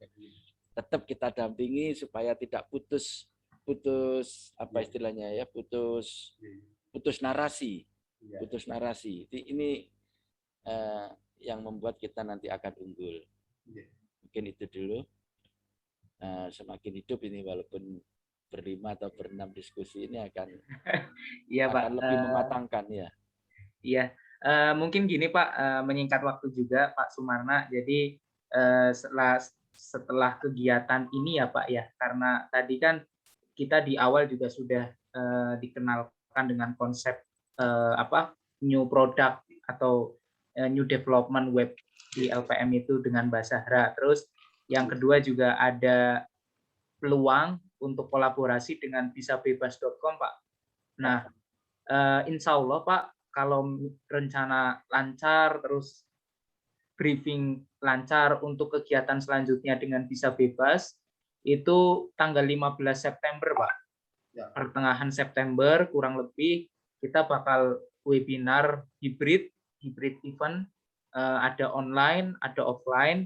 Tetap kita dampingi supaya tidak putus apa istilahnya ya, putus narasi. Putus narasi. Ini yang membuat kita nanti akan unggul. Mungkin itu dulu. Semakin hidup ini, walaupun berlima atau berenam diskusi ini akan lebih mematangkan ya. Iya, mungkin gini Pak, menyingkat waktu juga Pak Sumarna. Jadi setelah kegiatan ini ya Pak ya, karena tadi kan kita di awal juga sudah dikenalkan dengan konsep new product atau new development web di LPM itu dengan Mbak Zahra. Terus yang kedua juga ada peluang untuk kolaborasi dengan bisabebas.com Pak. Nah, insya Allah Pak, kalau rencana lancar, terus briefing lancar untuk kegiatan selanjutnya dengan Bisa Bebas, itu tanggal 15 September Pak. Pertengahan September kurang lebih kita bakal webinar hybrid event, ada online, ada offline.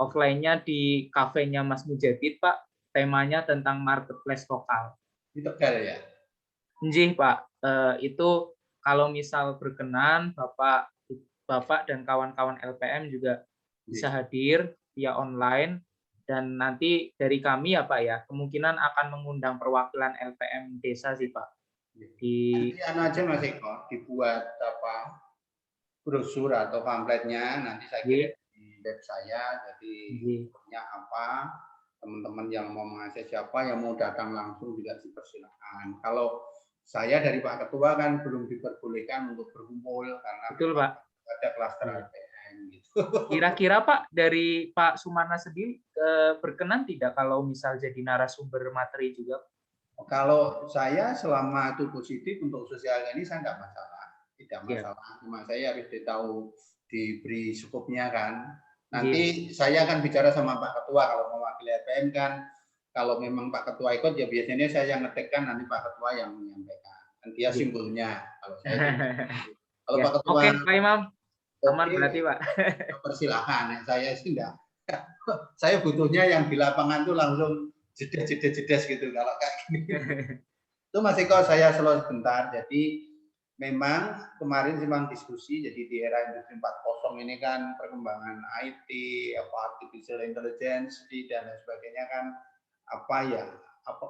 Offline-nya di kafenya Mas Mujadid Pak, temanya tentang marketplace lokal. Di Tegal ya? Nggih Pak, itu kalau misal berkenan Bapak dan kawan-kawan LPM juga bisa hadir via online, dan nanti dari kami ya Pak ya, kemungkinan akan mengundang perwakilan LPM desa sih Pak. Nanti aja Mas Eko, dibuat brosur atau pamfletnya, nanti saya kirim di web saya, jadi punya apa, teman-teman yang mau mengakses siapa, yang mau datang langsung juga dipersilakan. Kalau saya dari Pak Ketua kan belum diperbolehkan untuk berkumpul karena betul Pak, ada klaster LPM gitu. Kira-kira Pak dari Pak Sumarna sendiri berkenan tidak kalau misal jadi narasumber materi juga? Kalau saya selama itu positif untuk sosial ini saya tidak masalah, tidak masalah. Cuma saya harus diberi skopnya kan. Nanti saya akan bicara sama Pak Ketua kalau mewakili LPM kan. Kalau memang Pak Ketua ikut ya biasanya saya yang ngetikkan, nanti Pak Ketua yang menyampaikan. Dan dia simbolnya. Kalau saya kalau Pak Ketua. Oke, Pak Imam. Aman berarti Pak. Persilahkan. Saya sih enggak. Saya butuhnya yang di lapangan tuh langsung jedes gitu kalau kayak gini. Itu Mas Eko, saya slow sebentar. Jadi memang kemarin memang diskusi, jadi di era industri 4.0 ini kan perkembangan IT, artificial intelligence dan lain sebagainya kan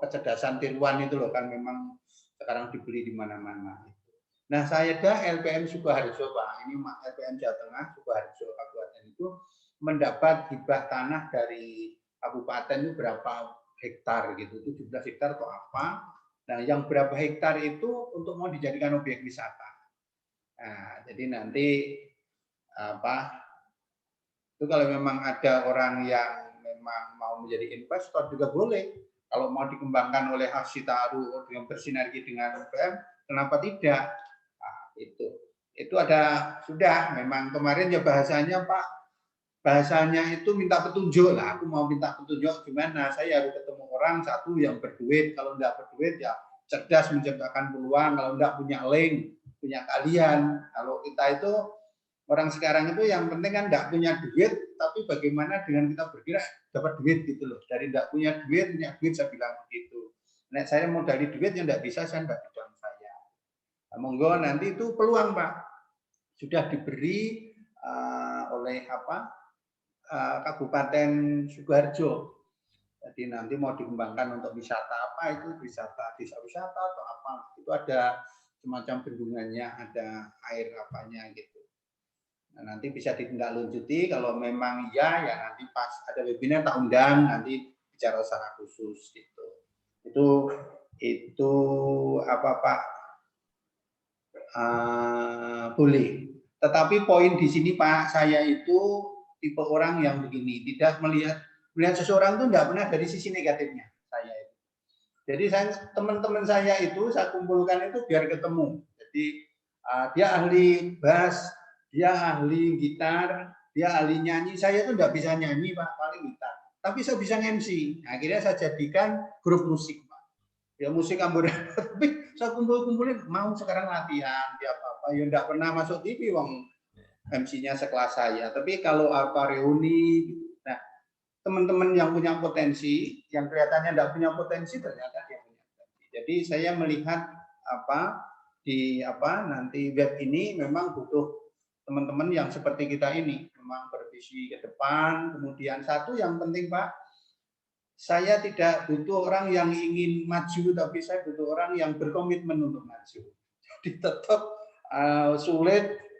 kecerdasan tiruan itu loh kan memang sekarang dibeli di mana-mana. Nah, saya LPM Sukoharjo Pak, ini LPM Jawa Tengah, Sukoharjo Kabupaten itu mendapat hibah tanah dari kabupaten itu berapa hektar gitu, 17 hektar atau apa. Nah, yang berapa hektar itu untuk mau dijadikan objek wisata. Nah, jadi nanti itu kalau memang ada orang yang memang mau menjadi investor juga boleh. Kalau mau dikembangkan oleh Aksitaru dengan bersinergi dengan LPM, kenapa tidak? Nah, itu ada sudah. Memang kemarin ya bahasanya Pak, bahasanya itu minta petunjuk lah. Aku mau minta petunjuk gimana? Saya harus ketemu orang satu yang berduit. Kalau enggak berduit ya cerdas menciptakan peluang. Kalau enggak punya link, punya kalian. Kalau kita itu orang sekarang itu yang penting kan enggak punya duit, tapi bagaimana dengan kita bergerak dapat duit gitu loh. Dari enggak punya duit saya bilang begitu. Nah, saya mau dari duit yang enggak bisa, saya enggak bidang saya. Nah, monggo nanti itu peluang Pak. Sudah diberi oleh Kabupaten Sukoharjo. Jadi nanti mau dikembangkan untuk wisata apa itu, wisata desa wisata atau apa. Itu ada semacam bendungannya, ada air apanya gitu. Nah, nanti bisa ditindaklanjuti kalau memang ya nanti pas ada webinar tak undang, nanti bicara secara khusus gitu. Itu apa Pak? Boleh. Tetapi poin di sini Pak, saya itu tipe orang yang begini, tidak melihat seseorang itu tidak pernah dari sisi negatifnya. Saya itu. Jadi teman-teman saya itu saya kumpulkan itu biar ketemu. Jadi dia ahli bass, dia ahli gitar, dia ahli nyanyi. Saya itu tidak bisa nyanyi Pak, paling gitar. Tapi saya bisa MC. Akhirnya saya jadikan grup musik Pak. Ya musik amburadul. Tapi saya kumpulin mau sekarang latihan, dia apa-apa. Ya tidak pernah masuk TV wong. MC-nya sekelas saya. Tapi kalau apa reuni, nah teman-teman yang punya potensi, yang kelihatannya tidak punya potensi, ternyata dia punya potensi. Jadi saya melihat nanti web ini memang butuh teman-teman yang seperti kita ini, memang bervisi ke depan. Kemudian satu yang penting Pak, saya tidak butuh orang yang ingin maju, tapi saya butuh orang yang berkomitmen untuk maju. Jadi tetap sulit.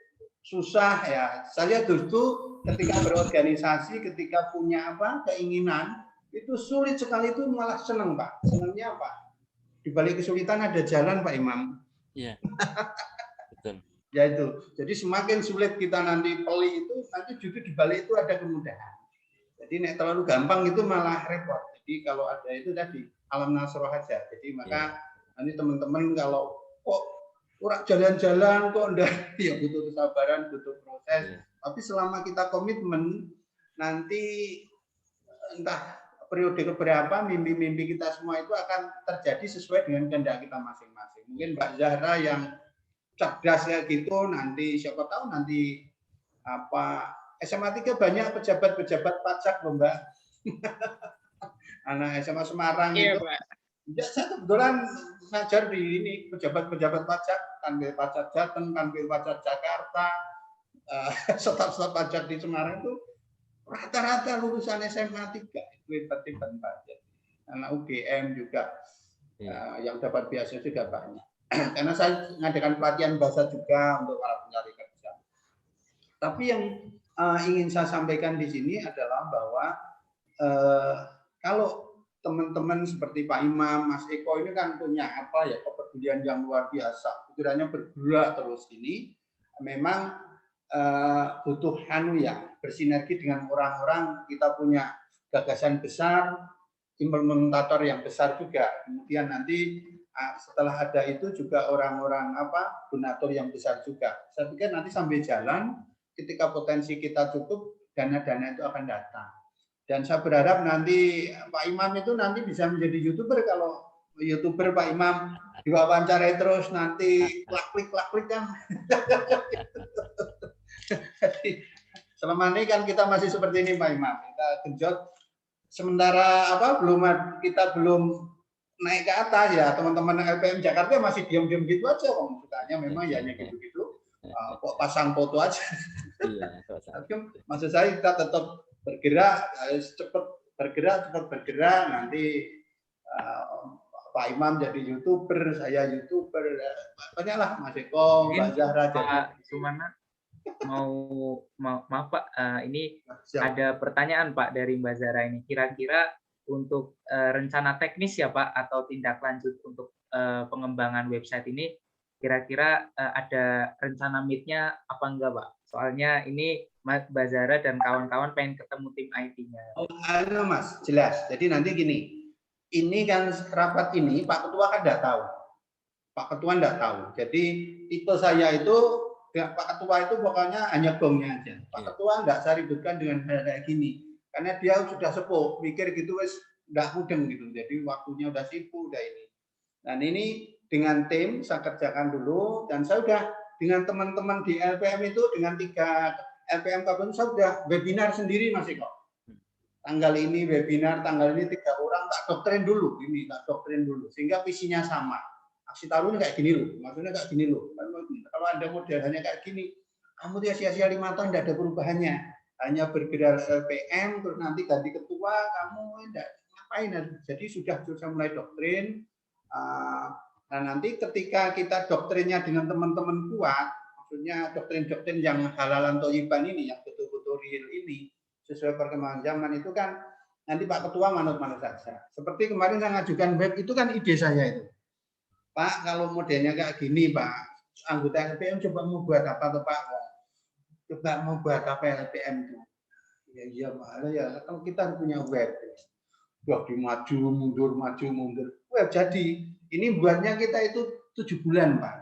Susah ya. Saya dulu ketika berorganisasi, ketika punya keinginan, itu sulit sekali, itu malah senang Pak. Senangnya apa? Di balik kesulitan ada jalan Pak Imam. Iya. Betul. Ya itu. Jadi semakin sulit kita nanti peli itu, nanti justru di balik itu ada kemudahan. Jadi nek terlalu gampang itu malah repot. Jadi kalau ada itu tadi alam nasroh aja. Jadi maka nanti teman-teman kalau kok orang jalan-jalan kok enggak, ya butuh kesabaran, butuh proses. Tapi selama kita komitmen, nanti entah periode keberapa, mimpi-mimpi kita semua itu akan terjadi sesuai dengan kehendak kita masing-masing. Mungkin Mbak Zahra yang cerdas ya gitu, nanti siapa tahu nanti SMA 3 banyak pejabat-pejabat pajak loh Mbak. Anak SMA Semarang itu. Ya, saya kebetulan ngajar di ini pejabat-pejabat pajak, kanwil pajak Jateng, kanwil pajak Jakarta, staf-staf pajak di Semarang itu rata-rata lulusan SMA 3 itu tertiban pajak. Anak UGM juga yang dapat beasiswa juga banyak. Karena saya mengadakan pelatihan bahasa juga untuk para pencari kerja. Tapi yang ingin saya sampaikan di sini adalah bahwa kalau teman-teman seperti Pak Imam, Mas Eko ini kan punya kepedulian yang luar biasa. Pikirannya bergerak terus ini. Memang butuh bersinergi dengan orang-orang, kita punya gagasan besar, implementator yang besar juga. Kemudian nanti setelah ada itu juga orang-orang donatur yang besar juga. Saya pikir nanti sambil jalan, ketika potensi kita cukup, dana-dana itu akan datang. Dan saya berharap nanti Pak Imam itu nanti bisa menjadi YouTuber. Kalau YouTuber Pak Imam diwawancarai terus nanti klik kan. Jadi selama ini kan kita masih seperti ini Pak Imam. Kita genjot sementara kita belum naik ke atas ya. Teman-teman LPM Jakarta masih diam-diam gitu aja. Sukanya memang ya hanya gitu-gitu. Pasang foto aja. Maksud saya kita tetap bergerak, cepat bergerak, nanti Pak Imam jadi YouTuber, saya YouTuber, banyaklah Mas Eko, Mbak Zahra. Pak Sumarna maaf Pak, ini ada pertanyaan Pak dari Mbak Zahra ini. Kira-kira untuk rencana teknis ya Pak, atau tindak lanjut untuk pengembangan website ini, kira-kira ada rencana meet-nya apa enggak Pak? Soalnya ini Mbak Zahra dan kawan-kawan pengen ketemu tim IT-nya. Mas, jelas. Jadi nanti gini, ini kan rapat ini Pak Ketua kan tidak tahu. Pak Ketua tidak tahu. Jadi tipe saya itu Pak Ketua itu pokoknya hanya gongnya aja. Pak Ketua tidak saya ributkan dengan hal kayak gini. Karena dia sudah sepuh, mikir gitu wes tidak mudeng gitu. Jadi waktunya udah sibuk, udah ini. Dan ini dengan tim saya kerjakan dulu dan saya sudah dengan teman-teman di LPM itu dengan 3 LPM kabupaten saya sudah webinar sendiri Mas Eko. Tanggal ini webinar, tanggal ini 3 orang tak doktrin dulu, tak doktrin dulu sehingga visinya sama. Aksi taruhnya kayak gini loh, maksudnya kayak gini loh. Kalau Anda modelnya kayak gini, kamu dia sia-sia 5 tahun tidak ada perubahannya. Hanya bergerak LPM, terus nanti ganti ketua, kamu tidak ngapain. Jadi sudah mulai doktrin. Nah nanti ketika kita doktrinnya dengan teman-teman kuat, maksudnya doktrin-doktrin yang halalan toyiban ini, yang betul-betul real ini, sesuai perkembangan zaman itu kan, nanti Pak Ketua manut-manut saja. Seperti kemarin saya ngajukan web, itu kan ide saya itu. Pak, kalau modelnya kayak gini, Pak, anggota LPM coba mau buat apa tuh Pak? Coba mau buat apa LPM itu? Ya iya Pak, ya kalau kita punya web, wah maju mundur web jadi ini buatnya kita itu 7 bulan Pak.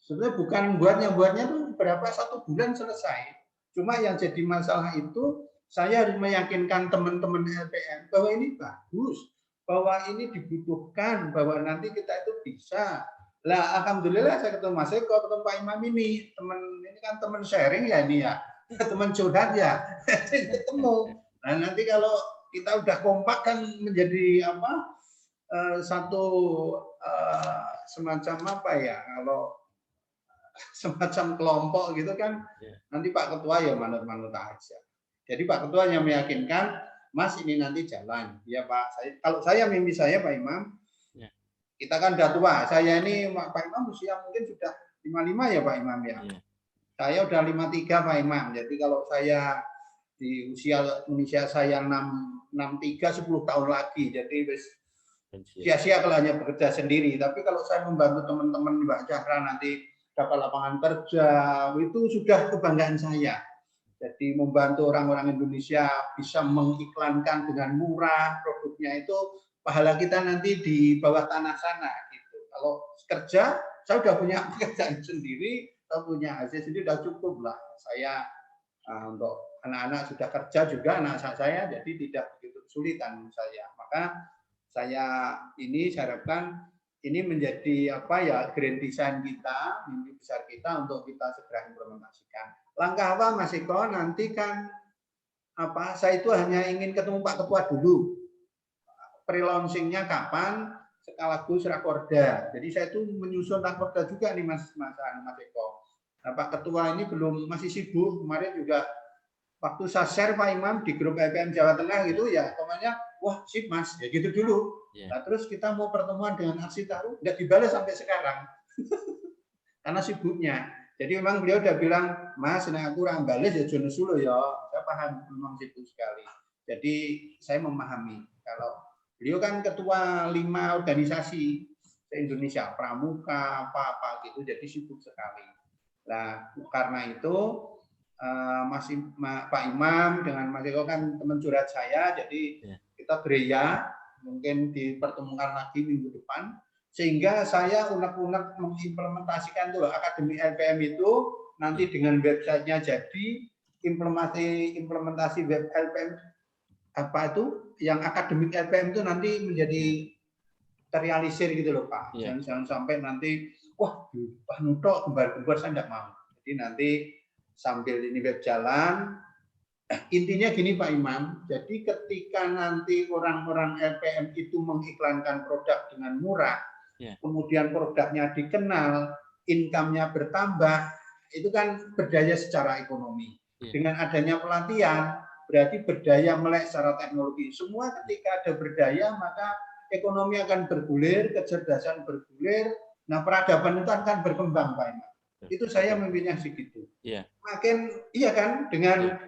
Sebenarnya bukan buatnya tuh berapa 1 bulan selesai. Cuma yang jadi masalah itu saya harus meyakinkan teman-teman LPM bahwa ini bagus, bahwa ini dibutuhkan, bahwa nanti kita itu bisa. Lah alhamdulillah saya ketemu Mas Eko, ketemu Pak Imam ini, ini kan teman sharing ya ini ya, teman curhat ya, ketemu. Nah nanti kalau kita udah kompak kan menjadi apa satu semacam apa ya, kalau semacam kelompok gitu kan, nanti Pak Ketua ya manut-manut aja. Jadi Pak Ketua yang meyakinkan, Mas ini nanti jalan. Ya Pak, kalau saya mimpi saya Pak Imam, kita kan udah tua. Saya ini Pak Imam usia mungkin sudah 55 ya Pak Imam ya. Saya udah 53 Pak Imam. Jadi kalau saya di usia Indonesia saya 63 10 tahun lagi. Jadi sia-sia kalau hanya bekerja sendiri. Tapi kalau saya membantu teman-teman Mbak Cakra nanti dapat lapangan kerja, itu sudah kebanggaan saya. Jadi membantu orang-orang Indonesia bisa mengiklankan dengan murah produknya itu, pahala kita nanti di bawah tanah sana gitu. Kalau kerja, saya sudah punya pekerjaan sendiri, saya punya hasil sendiri sudah cukup lah. Saya untuk anak-anak sudah kerja juga anak saya, jadi tidak begitu kesulitan saya. Maka saya ini saya harapkan ini menjadi apa ya grand design kita, mimpi besar kita untuk kita segera implementasikan. Langkah apa Mas Eko? Nanti kan apa? Saya itu hanya ingin ketemu Pak Ketua dulu. Pre-launchingnya kapan? Sekaligus rakorda. Jadi saya itu menyusun rakorda juga nih Mas Eko. Nah, Pak Ketua ini belum masih sibuk. Kemarin juga waktu saya share Pak Imam di grup LPM Jawa Tengah gitu ya, komennya wah sip Mas, ya gitu dulu. Nah, terus kita mau pertemuan dengan Aksi Taruh, nggak dibalas sampai sekarang. Karena sibuknya. Jadi memang beliau udah bilang, Mas, aku kurang balas ya Jono Sulu ya. Saya paham, memang sibuk sekali. Jadi saya memahami. Kalau beliau kan ketua 5 organisasi se-Indonesia, Pramuka, apa-apa gitu, jadi sibuk sekali. Nah, karena itu Pak Imam dengan Mas Eko kan teman curhat saya, jadi kita beria, mungkin dipertemukan lagi minggu depan. Sehingga saya unek-unek mengimplementasikan tuh Akademi LPM itu nanti dengan websitenya jadi implementasi web LPM apa itu yang akademik LPM itu nanti menjadi terrealisir gitu loh Pak. Jangan sampai nanti wah Pak Nuto gembar-gembar saya tidak mau. Jadi nanti sambil ini web jalan, intinya gini Pak Imam. Jadi ketika nanti orang-orang LPM itu mengiklankan produk dengan murah, kemudian produknya dikenal, income-nya bertambah, itu kan berdaya secara ekonomi. Dengan adanya pelatihan, berarti berdaya melek secara teknologi. Semua ketika ada berdaya, maka ekonomi akan bergulir, kecerdasan bergulir, nah peradaban itu akan berkembang, Pak Imam. Itu saya mimpinya segitu. Makin, iya kan, dengan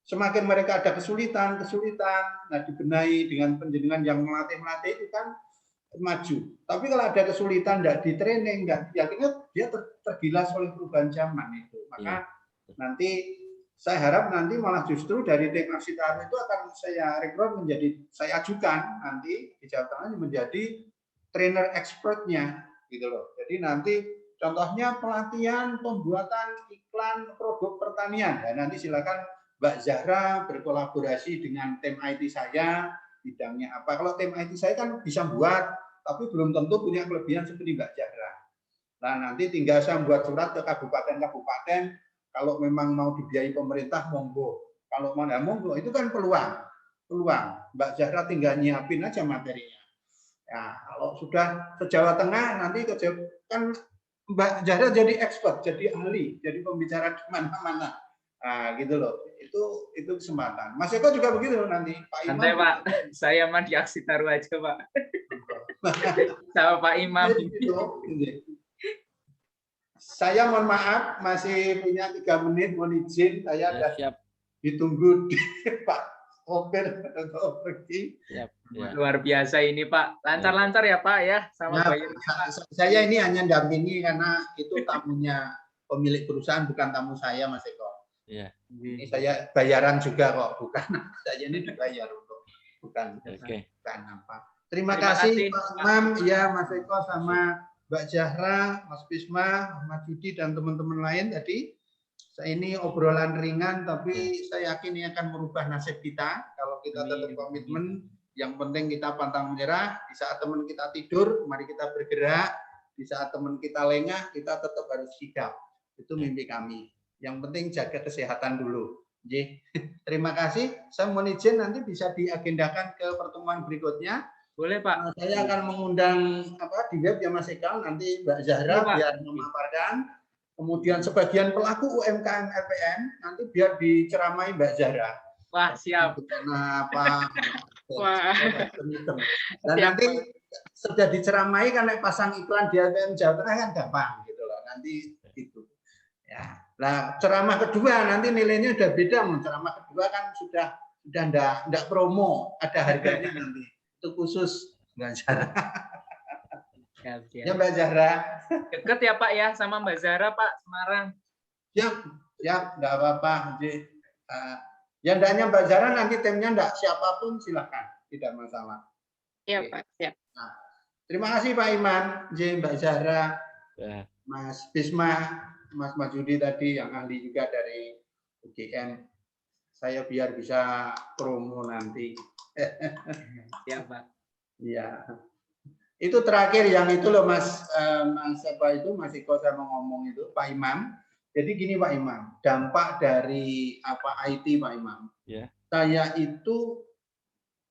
semakin mereka ada kesulitan, nah dibenahi dengan penjenengan yang melatih itu kan maju. Tapi kalau ada kesulitan, tidak di training, akhirnya dia tergilas oleh perubahan zaman itu. Maka nanti saya harap nanti malah justru dari tim Aksi Taruh itu akan saya rekrut saya ajukan nanti di Jawa Tengah menjadi trainer expertnya gitu loh. Jadi nanti contohnya pelatihan pembuatan iklan produk pertanian. Ya, nanti silakan Mbak Zahra berkolaborasi dengan tim IT saya, bidangnya apa. Kalau tim IT saya kan bisa buat, tapi belum tentu punya kelebihan seperti Mbak Zahra. Nah, nanti tinggal saya buat surat ke kabupaten-kabupaten, kalau memang mau dibiayai pemerintah, monggo. Kalau mau nggak monggo, itu kan peluang. Mbak Zahra tinggal nyiapin aja materinya. Ya, kalau sudah ke Jawa Tengah, nanti kan Mbak Zahra jadi expert, jadi ahli, jadi pembicara di mana-mana. Nah, gitu loh. Itu kesempatan. Mas Eko juga begitu nanti. Pak Imam. Santai, Pak. Saya mah di Aksi Taruh aja, Pak. Sama Pak Imam. Saya mohon maaf, masih punya 3 menit, mohon izin. Saya Ya, siap. ditunggu di Pak Opir atau pergi. Siap. Ya. Luar biasa ini, Pak. Lancar-lancar ya, Pak ya, sama Nah, bayarnya. saya ini hanya dampingi karena itu tamunya pemilik perusahaan, bukan tamu saya, Mas Eko. Ya. Ini saya bayaran juga kok, bukan saya ini dibayar untuk bukan Oke. bukan apa. Terima Terima kasih kasih, Pak Imam, ya Mas Eko sama Mbak Zahra, Mas Bisma, Mas Yudi dan teman-teman lain tadi. Saya ini obrolan ringan, tapi saya yakin ini akan merubah nasib kita kalau kita tetap komitmen. Yang penting kita pantang menyerah. Di saat teman kita tidur, mari kita bergerak. Di saat teman kita lengah, kita tetap harus sigap. Itu mimpi kami. Yang penting jaga kesehatan dulu. Terima kasih. Saya mohon izin nanti bisa diagendakan ke pertemuan berikutnya. Boleh, Pak. Saya akan mengundang di web ya Mas Ekal, nanti Mbak Zahra Pak. biar memaparkan. Kemudian sebagian pelaku UMKM LPM nanti biar diceramai Mbak Zahra. Wah, siap. Karena apa? Wah. Dan nanti sudah diceramai kan pasang iklan di LPM Jawa Tengah kan gampang gitu loh. Nanti itu. Ya. Nah, ceramah kedua nanti nilainya udah beda. Ceramah kedua kan sudah enggak promo, ada harganya nanti. Itu khusus Mbak Zahra. Ya Mbak Zahra. Deket ya Pak ya sama Mbak Zahra Pak, Semarang. Siap, enggak apa-apa. Ya hendaknya Mbak Zahra nanti timnya enggak siapapun silakan, tidak masalah. Iya Pak, siap. Nah, terima kasih Pak Iman, Mbak Zahra, Ya. Mas Bisma, Mas Majudi tadi yang ahli juga dari UGM. Saya biar bisa promo nanti. Ya Pak. Iya. Itu terakhir yang itu loh Mas Mas Iko saya mau ngomong itu Pak Imam. Jadi gini Pak Imam, dampak dari IT Pak Imam. Ya. Saya itu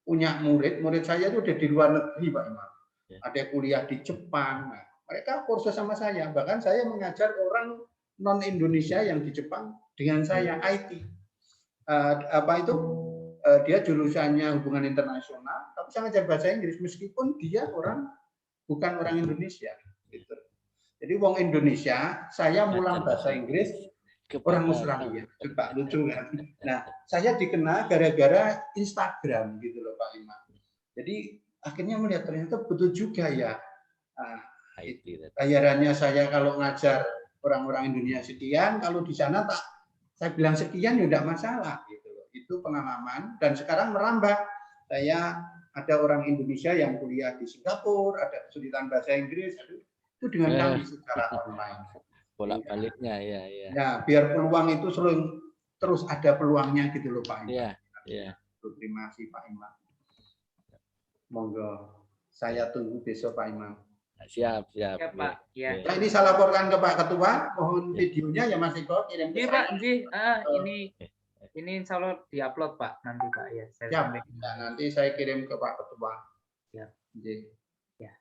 punya murid saya itu udah di luar negeri Pak Imam. Ya. Ada kuliah di Jepang. Nah, mereka kursus sama saya. Bahkan saya mengajar orang non Indonesia yang di Jepang dengan saya IT. Dia jurusannya hubungan internasional, tapi saya ngajar bahasa Inggris meskipun dia bukan orang Indonesia. Gitu. Jadi wong Indonesia, saya mulang bahasa Inggris orang Australia. Coba lucu kan? Nah, saya dikenal gara-gara Instagram gitu loh Pak Imam. Jadi akhirnya melihat ternyata betul juga ya. Bayarannya saya kalau ngajar orang-orang Indonesia sekian, kalau di sana saya bilang sekian ya enggak masalah gitu loh. Itu pengalaman dan sekarang merambah. Saya ada orang Indonesia yang kuliah di Singapura, ada kesulitan bahasa Inggris, itu dengan kami secara online. Bolak-baliknya ya. Ya, biar peluang itu terus ada peluangnya gitu loh Pak Imam. Ya. Terima kasih Pak Imam. Monggo, saya tunggu besok Pak Imam. Siap. Ya Pak. Ya. Nah, ini saya laporkan ke Pak Ketua, mohon videonya ya Mas Eko kirim ke Ini saya. Pak, ini insya Allah diupload Pak nanti Pak ya. Ya, nanti saya kirim ke Pak Ketua. Ya. Ya.